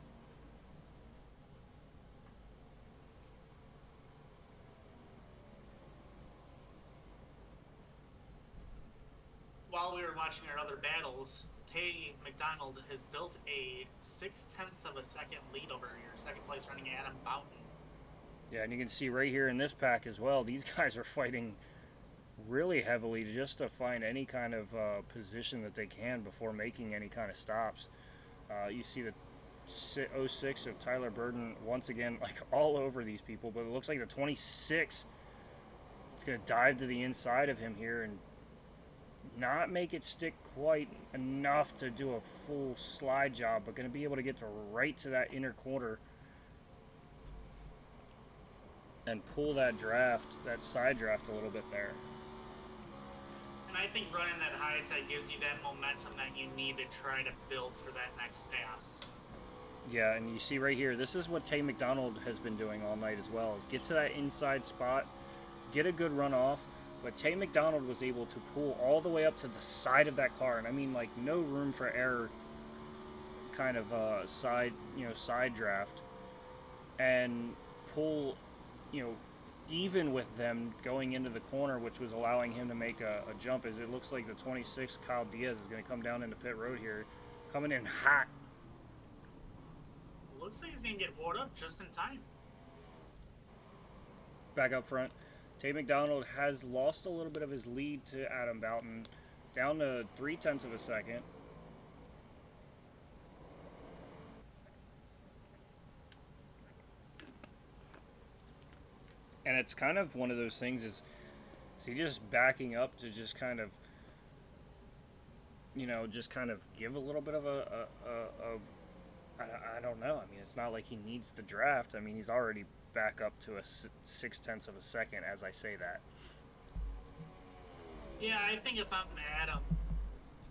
S2: While we were watching our other battles, Tay McDonald has built a 0.6 of a second lead over your second place running Adam Boughton.
S1: Yeah, and you can see right here in this pack as well, these guys are fighting really heavily just to find any kind of position that they can before making any kind of stops. You see the 06 of Tyler Burton once again, like all over these people, but it looks like the 26 is going to dive to the inside of him here and not make it stick quite enough to do a full slide job, but going to be able to get to right to that inner corner and pull that side draft a little bit there.
S2: And I think running that high side gives you that momentum that you need to try to build for that next pass.
S1: Yeah, and you see right here, this is what Tay McDonald has been doing all night as well, is get to that inside spot, get a good run off. But Tay McDonald was able to pull all the way up to the side of that car, and I mean, like, no room for error kind of side draft, and pull, you know, even with them going into the corner, which was allowing him to make a jump. As it looks like the 26 Kyle Diaz is going to come down into pit road here, coming in hot.
S2: Looks like he's going to get walled up just in time.
S1: Back up front. Tay McDonald has lost a little bit of his lead to Adam Boughton, down to 0.3 of a second. And it's kind of one of those things is he just backing up to just kind of, you know, just kind of give a little bit of a I don't know. I mean, it's not like he needs the draft. I mean, he's already back up to a 6/10 of a second as I say that.
S2: Yeah, I think if I'm Adam,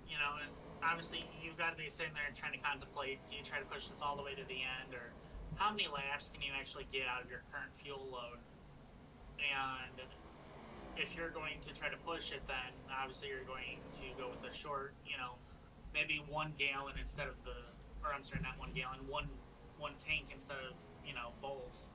S2: and obviously you've got to be sitting there and trying to contemplate: do you try to push this all the way to the end, or how many laps can you actually get out of your current fuel load? And if you're going to try to push it, then obviously you're going to go with a short, maybe 1 gallon instead of or I'm sorry, not 1 gallon, one tank instead of both.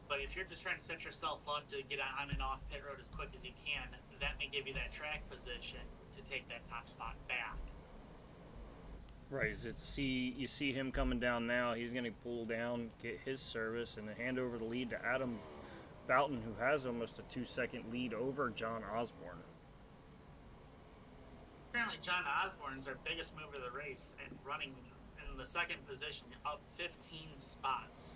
S2: But if you're just trying to set yourself up to get on and off pit road as quick as you can, that may give you that track position to take that top spot back.
S1: Right. You see him coming down now. He's going to pull down, get his service, and then hand over the lead to Adam Boughton, who has almost a 2-second lead over John Osborne.
S2: Apparently, John Osborne's our biggest mover of the race and running in the second position, up 15 spots.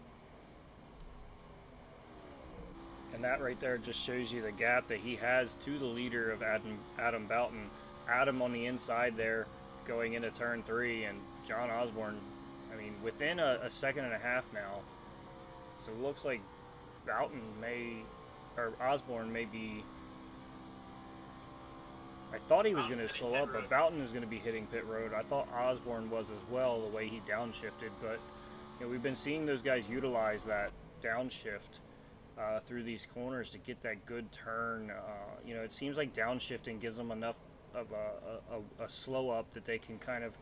S1: And that right there just shows you the gap that he has to the leader of Adam Boughton. Adam on the inside there going into turn 3, and John Osborne, I mean, within a second and a half now. So it looks like Osborne may be. I thought he was going to slow up, but Boughton is going to be hitting pit road. I thought Osborne was as well, the way he downshifted. But we've been seeing those guys utilize that downshift through these corners to get that good turn. It seems like downshifting gives them enough of a slow up that they can kind of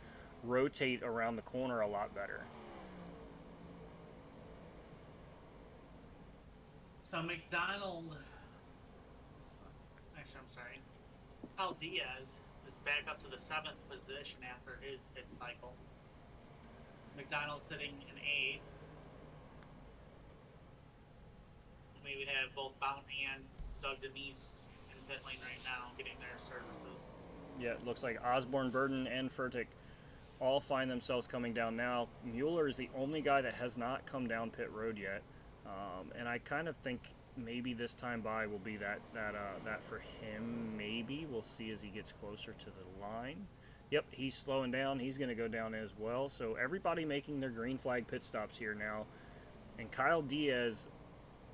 S1: rotate around the corner a lot better.
S2: So McDonald, actually, I'm sorry, Kyle Diaz is back up to the 7th position after his pit cycle. McDonald sitting in 8th. We would have both Boughton and Doug Denise in pit lane right now getting their services.
S1: Yeah, it looks like Osborne, Burden, and Furtick all find themselves coming down now. Mueller is the only guy that has not come down pit road yet. And I kind of think maybe this time by will be that for him. Maybe we'll see as he gets closer to the line. Yep, he's slowing down. He's going to go down as well. So everybody making their green flag pit stops here now. And Kyle Diaz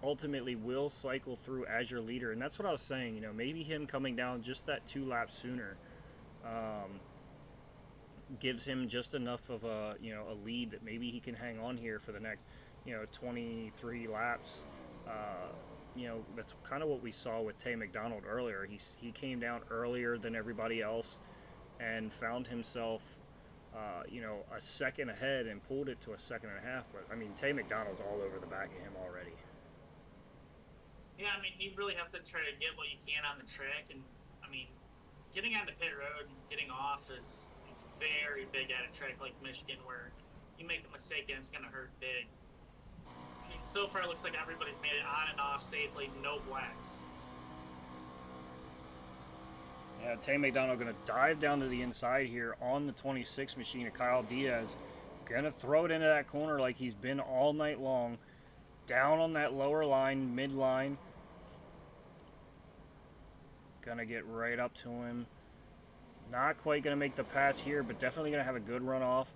S1: ultimately will cycle through as your leader. And that's what I was saying. Maybe him coming down just that 2 laps sooner gives him just enough of a lead that maybe he can hang on here for the next 23 laps. That's kind of what we saw with Tay McDonald earlier. He came down earlier than everybody else and found himself a second ahead and pulled it to a second and a half. But I mean, Tay McDonald's all over the back of him already.
S2: Yeah, I mean, you really have to try to get what you can on the track, and I mean, getting onto pit road and getting off is very big at a track like Michigan, where you make a mistake and it's going to hurt big. I mean, so far it looks like everybody's made it on and off safely, no blacks.
S1: Yeah, Tay McDonald going to dive down to the inside here on the 26 machine of Kyle Diaz. Going to throw it into that corner like he's been all night long. Down on that lower line, midline. Going to get right up to him. Not quite going to make the pass here, but definitely going to have a good run off.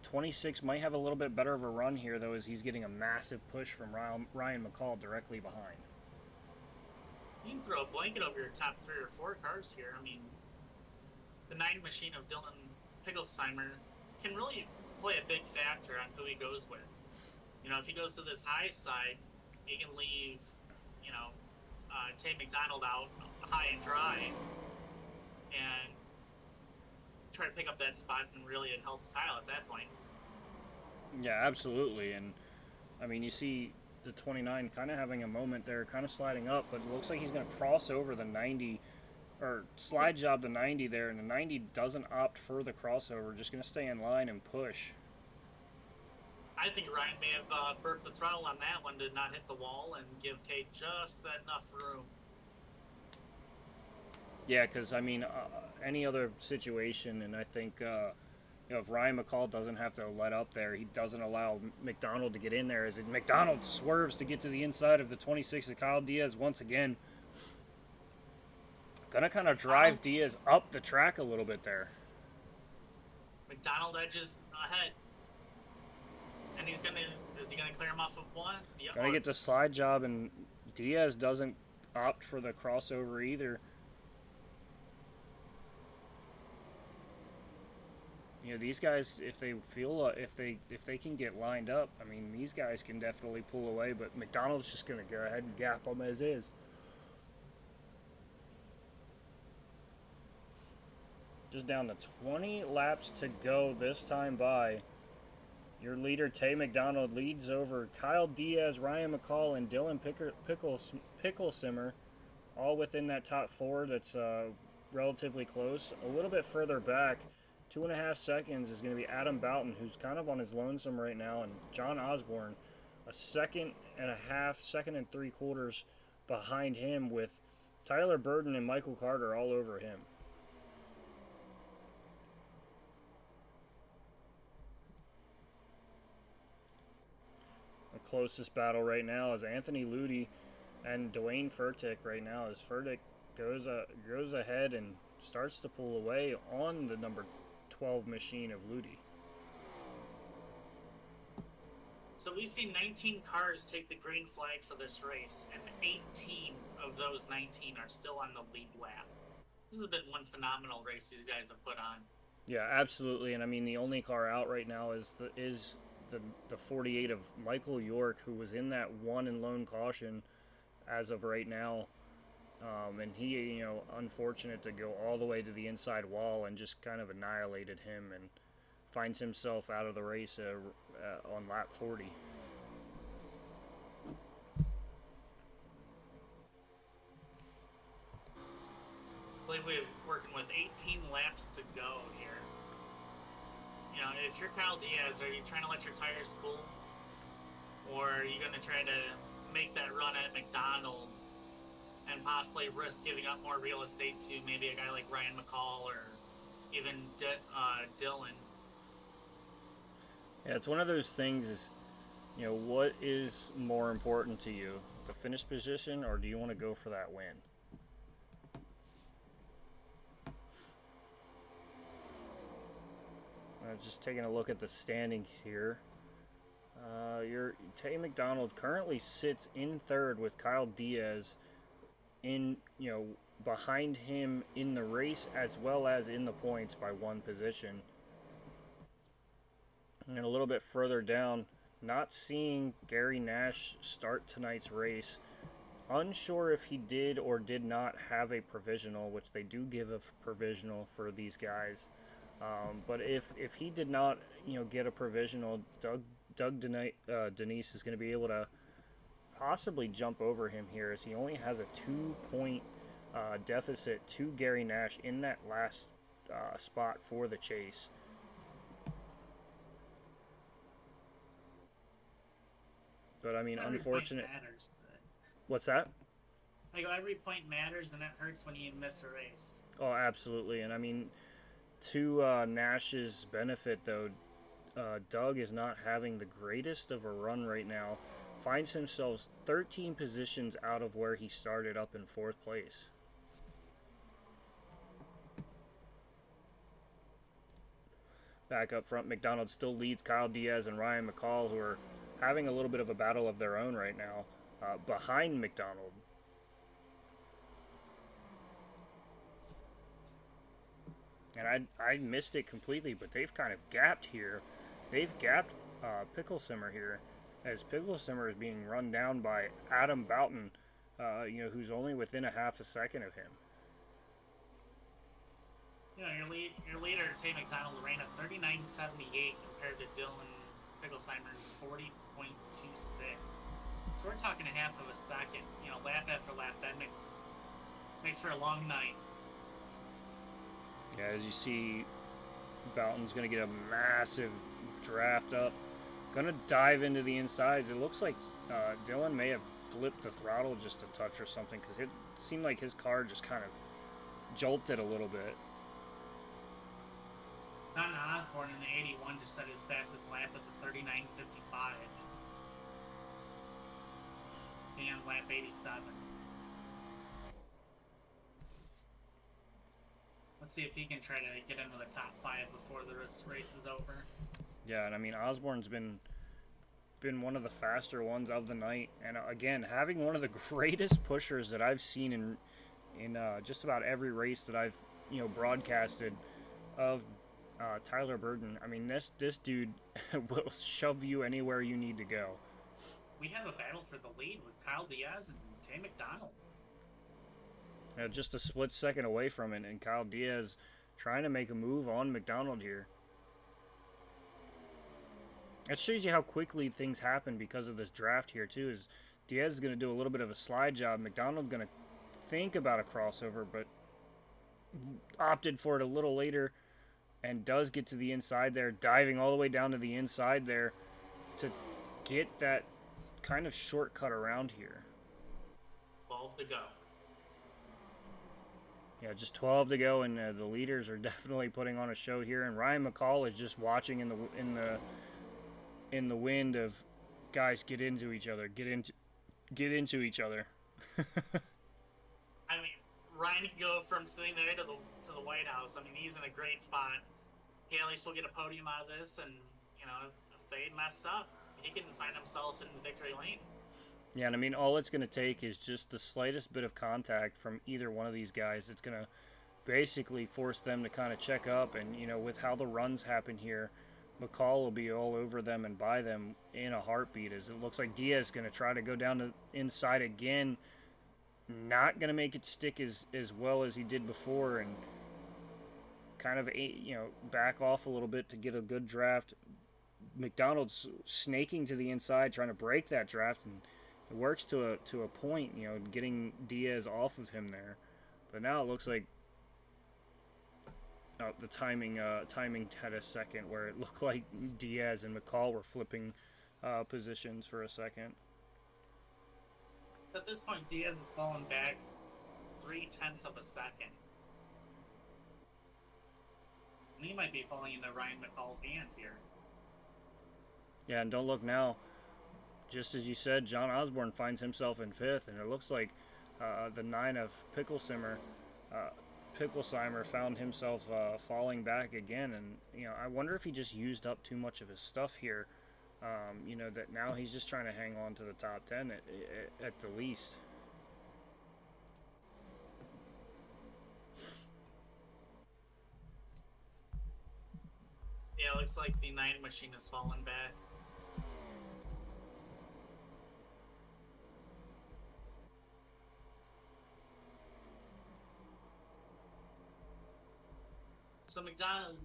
S1: 26 might have a little bit better of a run here, though, as he's getting a massive push from Ryan McCall directly behind.
S2: You can throw a blanket over your top 3 or 4 cars here. I mean, the 9 machine of Dylan Pigglesheimer can really play a big factor on who he goes with. If he goes to this high side, he can leave, Tay McDonald out high and dry and try to pick up that spot, and really it helps Kyle at that point.
S1: Yeah, absolutely. And, I mean, you see the 29 kind of having a moment there, kind of sliding up, but it looks like he's going to cross over the 90, or slide job the 90 there, and the 90 doesn't opt for the crossover, just going to stay in line and push.
S2: I think Ryan may have burped the throttle on that one to not hit the wall and give Tate just that enough room.
S1: Yeah, because, I mean, any other situation, and I think, if Ryan McCall doesn't have to let up there, he doesn't allow McDonald to get in there. As McDonald swerves to get to the inside of the 26 of Kyle Diaz once again. Gonna kind of drive Diaz up the track a little bit there.
S2: McDonald edges ahead. And is he gonna clear him off of one? Yeah.
S1: Gonna get the slide job, and Diaz doesn't opt for the crossover either. You know, these guys, if they feel if they can get lined up, I mean, these guys can definitely pull away. But McDonald's just gonna go ahead and gap them as is. Just down to 20 laps to go this time by. Your leader, Tay McDonald, leads over Kyle Diaz, Ryan McCall, and Dylan Picklesimmer, all within that top four that's relatively close. A little bit further back, 2.5 seconds, is going to be Adam Boughton, who's kind of on his lonesome right now, and John Osborne, a second and three quarters behind him, with Tyler Burden and Michael Carter all over him. The closest battle right now is Anthony Ludi and Dwayne Furtick right now, as Furtick goes ahead and starts to pull away on the number 12 machine of Ludi.
S2: So we've seen 19 cars take the green flag for this race, and 18 of those 19 are still on the lead lap. This has been one phenomenal race these guys have put on.
S1: Yeah, absolutely. And I mean, the only car out right now is the 48 of Michael York, who was in that one and lone caution as of right now. And he, you know, unfortunate to go all the way to the inside wall and just kind of annihilated him, and finds himself out of the race on lap 40.
S2: I believe we're working with 18 laps to go here. You know, if you're Kyle Diaz, are you trying to let your tires cool? Or are you going to try to make that run at McDonald and possibly risk giving up more real estate to maybe a guy like Ryan McCall or even Dylan?
S1: Yeah, it's one of those things is, you know, what is more important to you? The finish position, or do you want to go for that win? Just taking a look at the standings here. Your Tay McDonald currently sits in third with Kyle Diaz behind him in the race as well as in the points by one position. And a little bit further down, not seeing Gary Nash start tonight's race. Unsure if he did or did not have a provisional, which they do give a provisional for these guys. But if he did not, get a provisional, Doug Denise is going to be able to possibly jump over him here, as he only has a 2-point deficit to Gary Nash in that last spot for the chase. But I mean,
S2: every
S1: unfortunate.
S2: Point matters.
S1: What's that?
S2: Like, every point matters, and it hurts when you miss a race.
S1: Oh, absolutely. And I mean, to Nash's benefit, though, Doug is not having the greatest of a run right now. Finds himself 13 positions out of where he started, up in 4th place. Back up front, McDonald still leads Kyle Diaz and Ryan McCall, who are having a little bit of a battle of their own right now, behind McDonald. And I missed it completely, but they've kind of gapped here. They've gapped Picklesimmer here, as Picklesimmer is being run down by Adam Boughton, who's only within a half a second of him.
S2: Your leader, Tay McDonald, ran a 39.78 compared to Dylan Picklesimmer's 40.26. So we're talking a half of a second, lap after lap. That makes for a long night.
S1: Yeah, as you see, Boughton's going to get a massive draft up. Going to dive into the insides. It looks like Dylan may have blipped the throttle just a touch or something, because it seemed like his car just kind of jolted a little bit.
S2: Don Osborne in the 81 just set his fastest lap at the 39.55. And lap 87. Let's see if he can try to get into the top 5 before the race is over.
S1: Yeah, and I mean, Osborne's been been one of the faster ones of the night, and again, having one of the greatest pushers that I've seen in just about every race that I've broadcasted of Tyler Burton. I mean, this dude will shove you anywhere you need to go.
S2: We have a battle for the lead with Kyle Diaz and Tay McDonald.
S1: Just a split second away from it, and Kyle Diaz trying to make a move on McDonald here. That shows you how quickly things happen because of this draft here too. Is Diaz is going to do a little bit of a slide job. McDonald going to think about a crossover, but opted for it a little later, and does get to the inside there, diving all the way down to the inside there to get that kind of shortcut around here.
S2: 12 to go.
S1: Yeah, just 12 to go, and the leaders are definitely putting on a show here. And Ryan McCall is just watching in the wind of guys get into each other, get into each other.
S2: I mean, Ryan can go from sitting there to the White House. I mean, he's in a great spot. He at least will get a podium out of this, and if they mess up, he can find himself in the victory lane.
S1: Yeah, and I mean, all it's going to take is just the slightest bit of contact from either one of these guys. It's going to basically force them to kind of check up, and with how the runs happen here, McCall will be all over them and by them in a heartbeat, as it looks like Diaz is going to try to go down to inside again. Not going to make it stick as well as he did before, and kind of back off a little bit to get a good draft. McDonald's snaking to the inside, trying to break that draft, and it works to a point, getting Diaz off of him there. But now it looks like the timing had a second where it looked like Diaz and McCall were flipping positions for a second.
S2: At this point, Diaz has fallen back 0.3 of a second. And he might be falling into Ryan McCall's hands here.
S1: Yeah, and don't look now. Just as you said, John Osborne finds himself in 5th, and it looks like the 9 of Picklesheimer found himself falling back again. And I wonder if he just used up too much of his stuff here. That now he's just trying to hang on to the top 10 at the least.
S2: Yeah, it looks like the 9 machine has fallen back. So McDonald,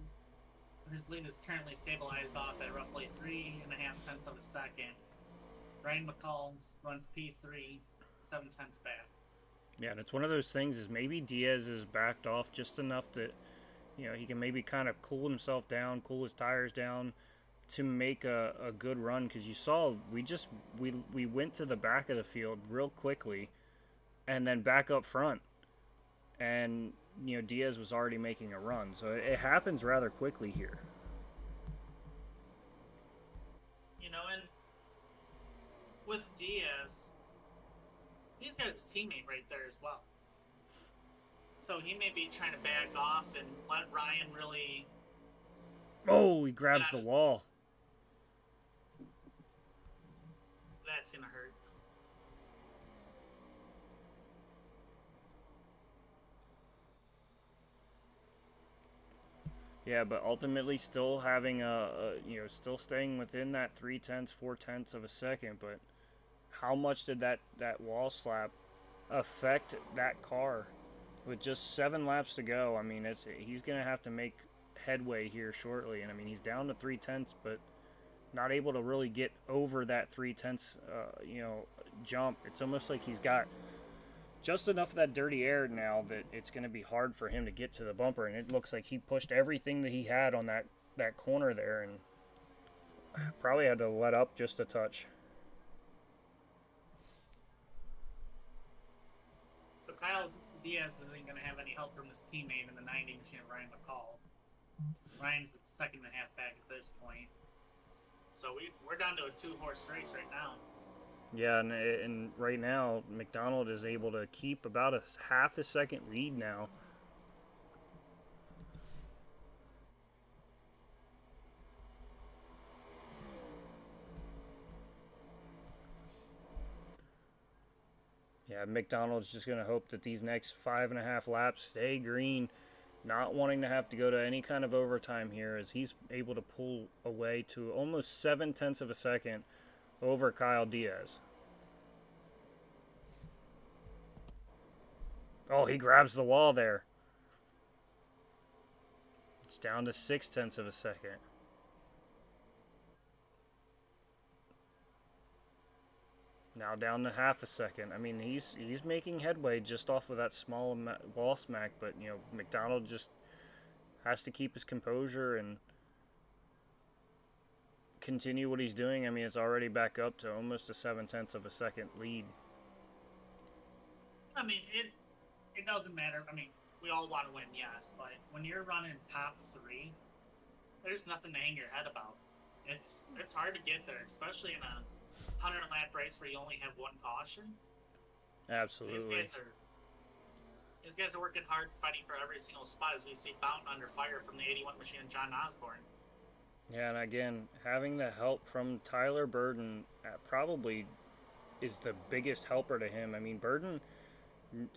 S2: his lead is currently stabilized off at roughly 3.5 of a second. Ryan McCall runs P3, 0.7 back.
S1: Yeah, and it's one of those things is maybe Diaz is backed off just enough that he can maybe kind of cool himself down, cool his tires down to make a good run, because you saw we went to the back of the field real quickly and then back up front, and Diaz was already making a run, so it happens rather quickly here.
S2: And with Diaz, he's got his teammate right there as well. So he may be trying to back off and let Ryan really...
S1: Oh, he grabs the wall.
S2: That's going to hurt.
S1: Yeah, but ultimately still having still staying within that 0.3, 0.4 of a second. But how much did that wall slap affect that car? With just 7 laps to go, I mean, he's going to have to make headway here shortly. And I mean, he's down to 0.3, but not able to really get over that 0.3, jump. It's almost like he's got just enough of that dirty air now that it's going to be hard for him to get to the bumper. And it looks like he pushed everything that he had on that corner there, and probably had to let up just a touch.
S2: So Diaz isn't going to have any help from his teammate in the 90 machine, Ryan McCall. Ryan's 2.5 back at this point. So we're down to a 2-horse race right now.
S1: Yeah, and right now, McDonald is able to keep about a half a second lead now. Yeah, McDonald's just going to hope that these next 5.5 laps stay green, not wanting to have to go to any kind of overtime here, as he's able to pull away to almost 7/10 of a second over Kyle Diaz. Oh, he grabs the wall there. It's down to 6/10 of a second. Now down to half a second. I mean, he's making headway just off of that small wall smack, but you know, McDonald just has to keep his composure and continue what he's doing. I mean, it's already back up to almost a 7/10 of a second lead.
S2: I mean, it doesn't matter. I mean, we all want to win, yes, but when you're running top 3, there's nothing to hang your head about. It's hard to get there, especially in a 100-lap race where you only have one caution.
S1: Absolutely.
S2: These guys are working hard, fighting for every single spot, as we see Boughton under fire from the 81 machine and John Osborne.
S1: Yeah, and again, having the help from Tyler Burden probably is the biggest helper to him. I mean, Burden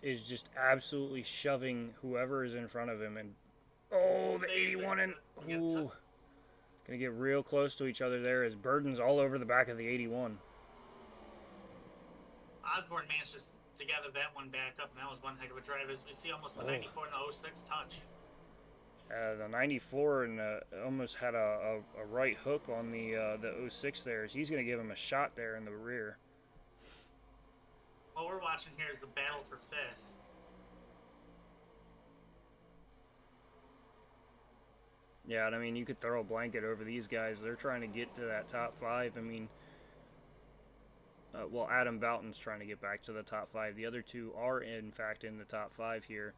S1: is just absolutely shoving whoever is in front of him, and the 81 and gonna get real close to each other there as Burden's all over the back of the 81.
S2: Osborne managed to gather that one back up, and that was one heck of a drive, as we see almost the 94 and the 06 touch.
S1: The 94 and almost had a right hook on the 06 there, as he's gonna give him a shot there in the rear.
S2: What we're watching here is the battle for 5th.
S1: Yeah, and I mean, you could throw a blanket over these guys. They're trying to get to that top 5. I mean, Adam Boughton's trying to get back to the top 5. The other two are, in fact, in the top 5 here.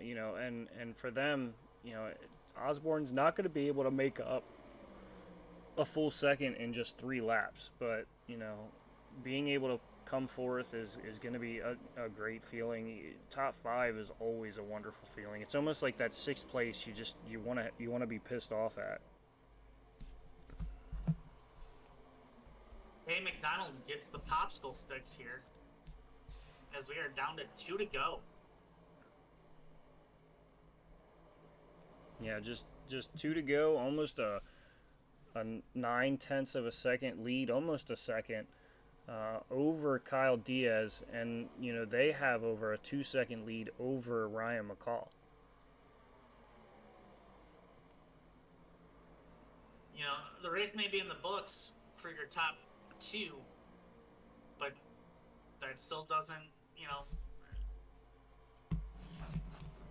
S1: You know, and for them, you know, Osborne's not going to be able to make up a full second in just 3 laps. But, you know, being able to come forth is going to be a great feeling. Top 5 is always a wonderful feeling. It's almost like that 6th place you want to be pissed off at.
S2: Hey, McDonald gets the popsicle sticks here, as we are down to 2 to go.
S1: Yeah, just 2 to go. Almost a 9/10 of a second lead, almost a second. Over Kyle Diaz, and you know, they have over a 2-second lead over Ryan McCall.
S2: You know, the race may be in the books for your top 2, but that still doesn't, you know.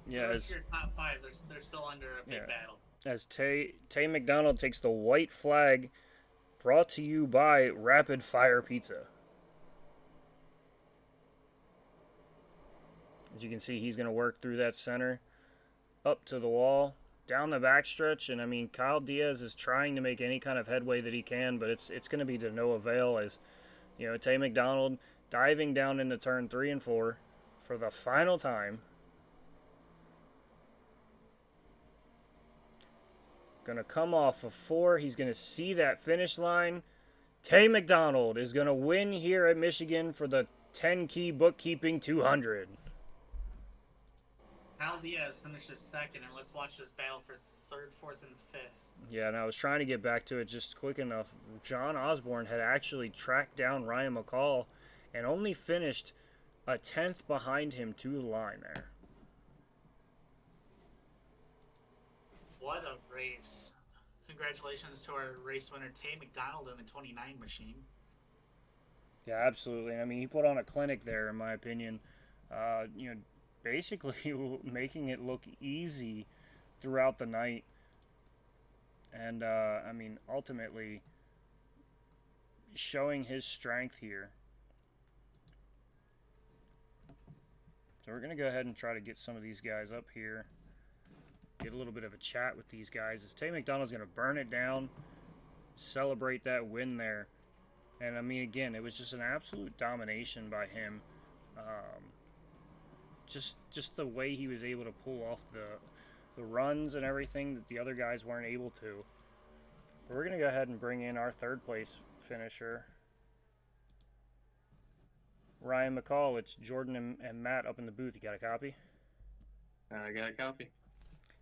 S1: Yeah,
S2: as your top 5, they're still under a big battle.
S1: As Tay McDonald takes the white flag, brought to you by Rapid Fire Pizza. As you can see, he's going to work through that center, up to the wall, down the backstretch, and I mean, Kyle Diaz is trying to make any kind of headway that he can, but it's going to be to no avail, as you know, Tay McDonald diving down into turn 3 and 4 for the final time. Going to come off of 4. He's going to see that finish line. Tay McDonald is going to win here at Michigan for the 10-key bookkeeping 200.
S2: Kyle Diaz finishes 2nd, and let's watch this battle for 3rd, 4th, and 5th.
S1: Yeah, and I was trying to get back to it just quick enough. John Osborne had actually tracked down Ryan McCall and only finished a 10th behind him to the line there.
S2: What a race. Congratulations to our race winner, Tay McDonald, in the 29 machine.
S1: Yeah, absolutely. I mean, he put on a clinic there, in my opinion. You know, basically making it look easy throughout the night. And, I mean, ultimately showing his strength here. So we're going to go ahead and try to get some of these guys up here. Get a little bit of a chat with these guys, as Tay McDonald's going to burn it down, celebrate that win there. And I mean, again, it was just an absolute domination by him. Just the way he was able to pull off the runs and everything that the other guys weren't able to. But we're going to go ahead and bring in our 3rd place finisher. Ryan McCall, it's Jordan and Matt up in the booth. You got a copy?
S3: I got a copy.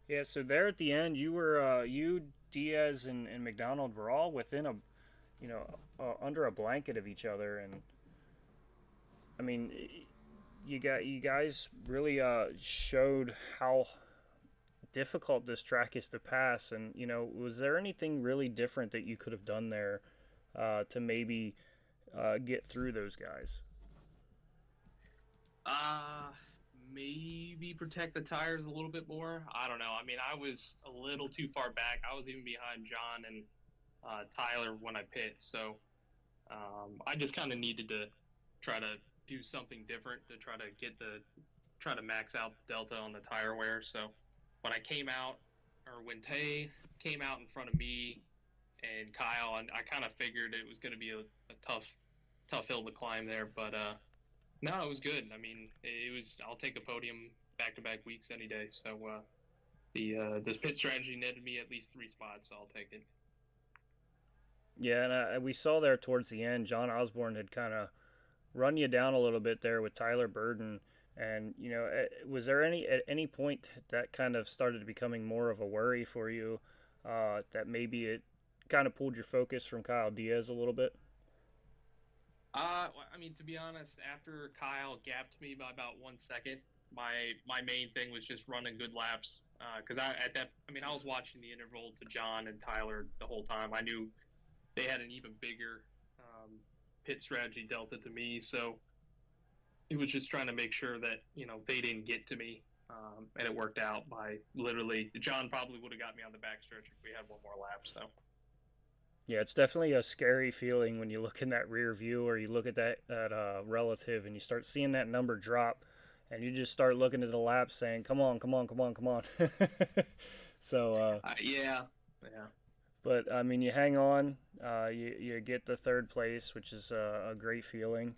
S1: Yeah. So there at the end, you Diaz and McDonald were all within a under a blanket of each other, and I mean, you guys really showed how difficult this track is to pass. And was there anything really different that you could have done there to maybe get through those guys?
S3: Uh, Maybe protect the tires a little bit more. I don't know. I mean, I was a little too far back. I was even behind John and Tyler when I pit. So I just kind of needed to try to do something different to try to max out the delta on the tire wear. So when I came out, or when Tay came out in front of me and Kyle, and I kind of figured it was going to be a tough hill to climb there. But no, it was good. I mean, it was. I'll take a podium back to back weeks any day. So this pit strategy netted me at least 3 spots. So I'll take it.
S1: Yeah, and we saw there towards the end, John Osborne had kind of run you down a little bit there with Tyler Burden. And was there at any point that kind of started becoming more of a worry for you, that maybe it kind of pulled your focus from Kyle Diaz a little bit?
S3: I mean, to be honest, after Kyle gapped me by about 1 second, my main thing was just running good laps. Because I mean, I was watching the interval to John and Tyler the whole time. I knew they had an even bigger pit strategy delta to me, so it was just trying to make sure that they didn't get to me. And it worked out by literally. John probably would have got me on the backstretch if we had one more lap. So
S1: Yeah, it's definitely a scary feeling when you look in that rear view or you look at that relative and you start seeing that number drop, and you just start looking at the laps saying, "Come on, come on, come on, come on." so,
S3: yeah, yeah.
S1: but I mean, you hang on, you get the third place, which is a great feeling.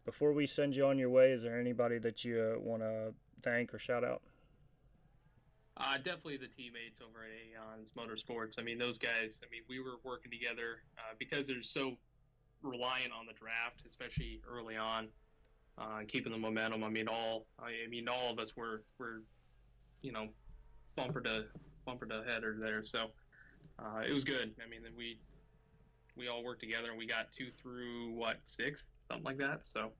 S1: Before we send you on your way, is there anybody that you want to thank or shout out?
S3: Definitely the teammates over at Aeon's Motorsports. I mean, those guys. I mean, we were working together because they're so reliant on the draft, especially early on, keeping the momentum. I mean, all of us were you know bumper to header there. So it was good. I mean, we all worked together and we got 2 through 6, something like that. So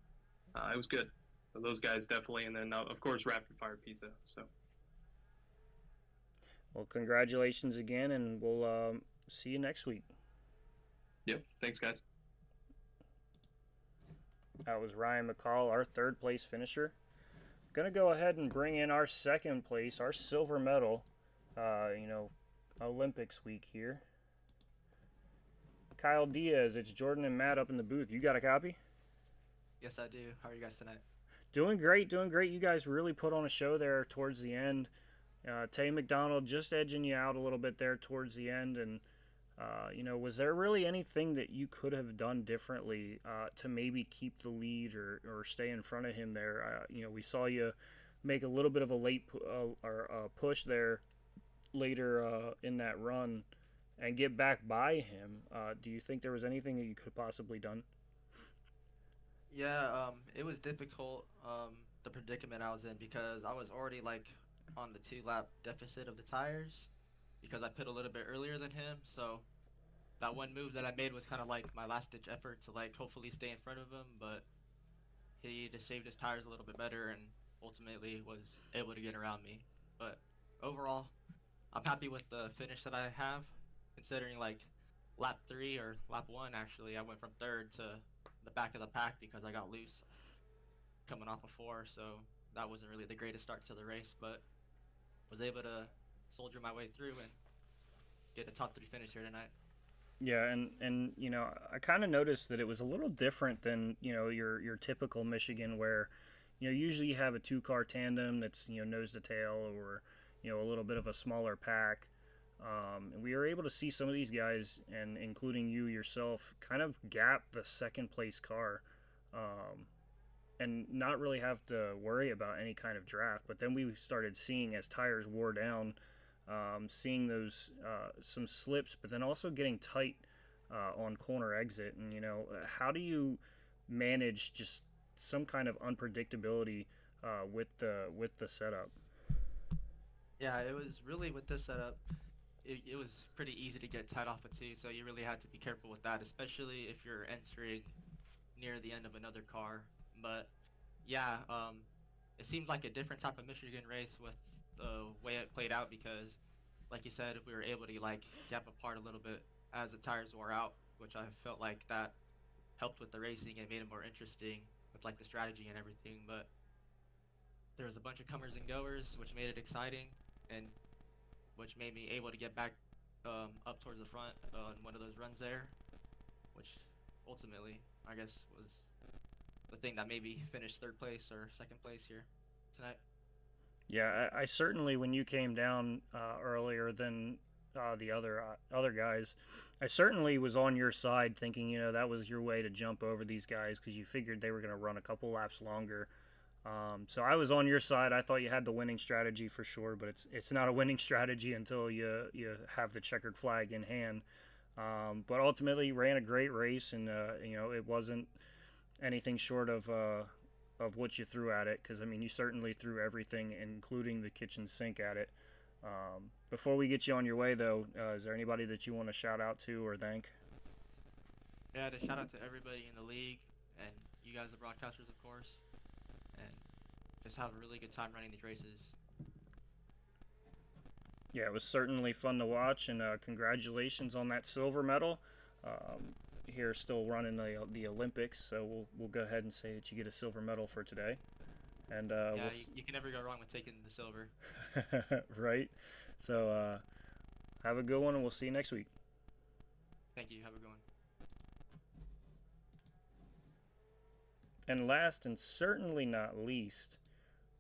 S3: it was good. So those guys definitely, and then of course Rapid Fire Pizza. So
S1: Well, congratulations again, and we'll see you next week.
S3: yep, thanks guys.
S1: That was Ryan McCall, our third place finisher. Gonna go ahead and bring in our second place, our silver medal, Olympics week here. Kyle Diaz, it's Jordan and Matt up in the booth. You got a copy?
S4: Yes, I do. How are you guys tonight?
S1: Doing great, doing great. You guys really put on a show there towards the end. Tay McDonald just edging you out a little bit there towards the end. And, was there really anything that you could have done differently to maybe keep the lead or stay in front of him there? We saw you make a little bit of a late push there later in that run and get back by him. Do you think there was anything that you could have possibly done?
S4: Yeah, it was difficult, the predicament I was in because I was already like on the 2 lap deficit of the tires because I pit a little bit earlier than him. So that one move that I made was kind of like my last ditch effort to like hopefully stay in front of him, but he just saved his tires a little bit better and ultimately was able to get around me. But overall, I'm happy with the finish that I have, considering like lap 3 or lap 1 actually, I went from third to the back of the pack because I got loose coming off of 4, so that wasn't really the greatest start to the race, but was able to soldier my way through and get a top 3 finish here tonight.
S1: Yeah, and I kind of noticed that it was a little different than your typical Michigan, where usually you have a two-car tandem that's nose to tail, or a little bit of a smaller pack. And we were able to see some of these guys, and including you yourself, kind of gap the second place car, and not really have to worry about any kind of draft. But then we started seeing, as tires wore down, seeing those some slips, but then also getting tight on corner exit. And how do you manage just some kind of unpredictability with the setup.
S4: Yeah, it was really with this setup. It was pretty easy to get tied off at two, so you really had to be careful with that, especially if you're entering near the end of another car. But yeah, it seemed like a different type of Michigan race with the way it played out because, like you said, if we were able to like gap apart a little bit as the tires wore out, which I felt like that helped with the racing and made it more interesting with like the strategy and everything. But there was a bunch of comers and goers, which made it exciting and which made me able to get back up towards the front on one of those runs there, which ultimately I guess was the thing that maybe finished third place or second place here tonight.
S1: Yeah, I certainly when you came down earlier than the other guys, I certainly was on your side, thinking that was your way to jump over these guys because you figured they were going to run a couple laps longer. So I was on your side. I thought you had the winning strategy for sure, but it's not a winning strategy until you have the checkered flag in hand. But ultimately, ran a great race, and it wasn't anything short of what you threw at it. Because I mean, you certainly threw everything, including the kitchen sink, at it. Before we get you on your way, though, is there anybody that you want to shout out to or thank?
S4: Yeah, to shout out to everybody in the league and you guys, the broadcasters, of course, and just have a really good time running these races.
S1: Yeah, it was certainly fun to watch, and congratulations on that silver medal. Here, still running the Olympics, so we'll go ahead and say that you get a silver medal for today. And
S4: Yeah, you can never go wrong with taking the silver.
S1: right. So have a good one, and we'll see you next week.
S4: Thank you. Have a good one.
S1: And last and certainly not least,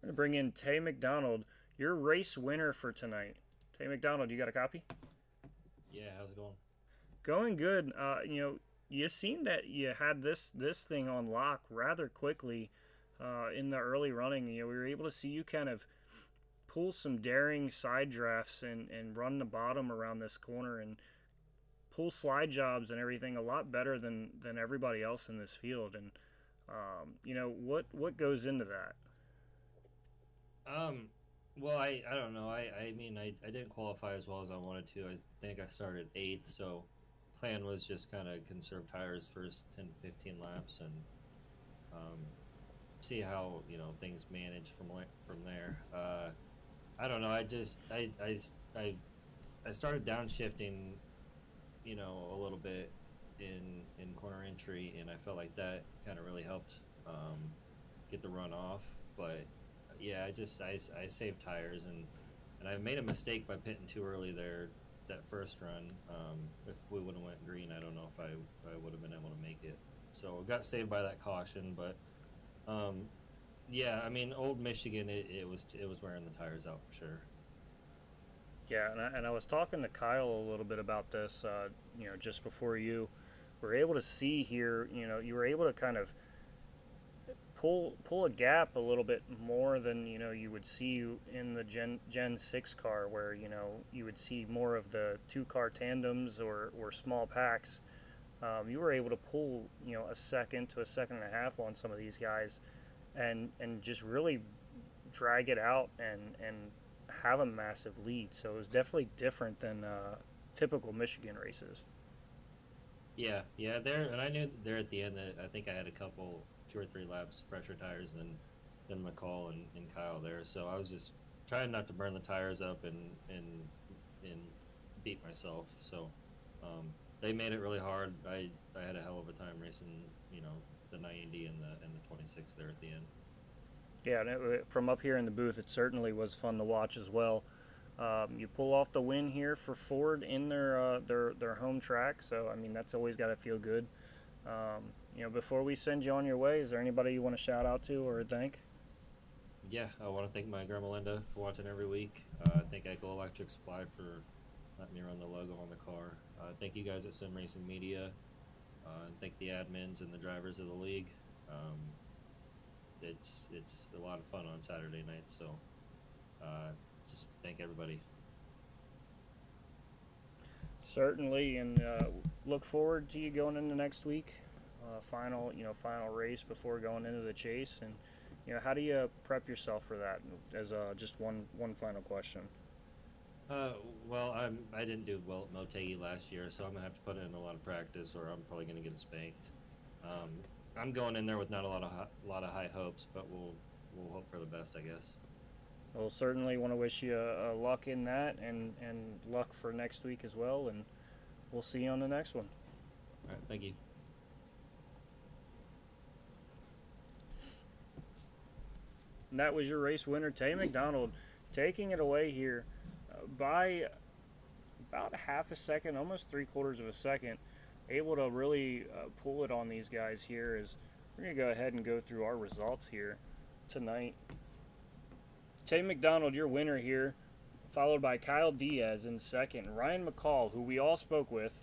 S1: we're gonna bring in Tay McDonald, your race winner for tonight. Tay McDonald, you got a copy?
S5: Yeah, how's it going?
S1: Going good. You seemed that you had this thing on lock rather quickly in the early running. We were able to see you kind of pull some daring side drafts and run the bottom around this corner and pull slide jobs and everything a lot better than everybody else in this field. And what goes into that?
S5: Well, I don't know. I mean, I didn't qualify as well as I wanted to. I think I started eighth, so plan was just kind of conserve tires first 10 to 15 laps and see how things manage from there. I don't know. I started downshifting, a little bit in corner entry, and I felt like that kind of really helped get the run off. But yeah, I saved tires and I made a mistake by pitting too early there that first run. If we would have went green, I don't know if I would have been able to make it. So got saved by that caution, but yeah, I mean, Old Michigan, it was wearing the tires out for sure.
S1: Yeah, and I was talking to Kyle a little bit about this, just before you were able to see here. You were able to kind of pull a gap a little bit more than you would see in the Gen 6 car, where you would see more of the 2-car tandems or small packs. You were able to pull a second to a second and a half on some of these guys, and just really drag it out and have a massive lead. So it was definitely different than typical Michigan races.
S5: Yeah, there, and I knew there at the end that I think I had a couple, 2 or 3 laps fresher tires than McCall and Kyle there. So I was just trying not to burn the tires up and beat myself. So they made it really hard. I had a hell of a time racing, the 90 and the 26 there at the end.
S1: Yeah, and from up here in the booth, it certainly was fun to watch as well. You pull off the win here for Ford in their home track, so I mean that's always got to feel good. Before we send you on your way, is there anybody you want to shout out to or thank?
S5: Yeah, I want to thank my grandma Linda for watching every week. Thank Echo Electric Supply for letting me run the logo on the car. Thank you guys at Sim Racing Media. And thank the admins and the drivers of the league. It's a lot of fun on Saturday nights, so just thank everybody.
S1: Certainly, and look forward to you going into next week. final race before going into the chase, and how do you prep yourself for that? As just one final question.
S5: Well, I didn't do well at Motegi last year, so I'm gonna have to put in a lot of practice, or I'm probably gonna get spanked. I'm going in there with not a lot of high hopes, but we'll hope for the best, I guess.
S1: We'll certainly want to wish you luck in that, and luck for next week as well, and we'll see you on the next one.
S5: All right, thank you.
S1: And that was your race winner, Tay McDonald, taking it away here by about a half a second, almost 3/4 of a second, able to really pull it on these guys here. As we're going to go ahead and go through our results here tonight. Tay McDonald, your winner here, followed by Kyle Diaz in second. Ryan McCall, who we all spoke with,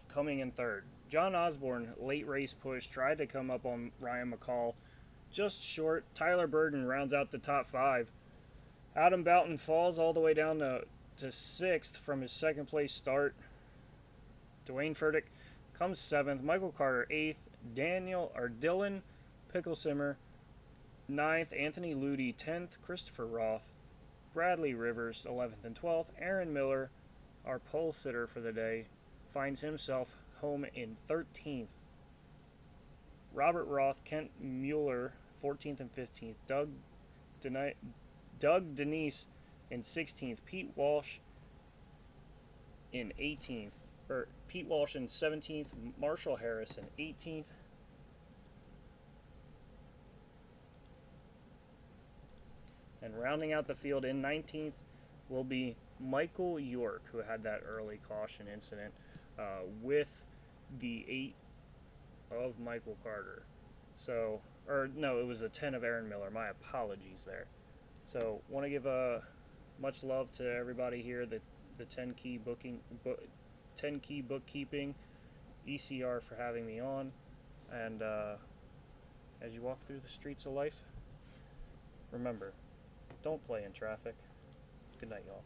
S1: coming in third. John Osborne, late race push, tried to come up on Ryan McCall, just short. Tyler Burden rounds out the top 5. Adam Boughton falls all the way down to 6th from his second place start. Dwayne Furtick comes 7th. Michael Carter 8th. Dylan Picklesimmer 9th. Anthony Ludi 10th. Christopher Roth. Bradley Rivers 11th and 12th. Aaron Miller, our pole sitter for the day, finds himself home in 13th. Robert Roth, Kent Mueller 14th and 15th. Doug Denise in 16th. Pete Walsh in 18th. Pete Walsh in 17th. Marshall Harris in 18th. And rounding out the field in 19th will be Michael York, who had that early caution incident with the 8 of Michael Carter. So, or no, it was a 10 of Aaron Miller. My apologies there. So, want to give much love to everybody here. The 10 key bookkeeping, ECR for having me on, and as you walk through the streets of life, remember, don't play in traffic. Good night, y'all.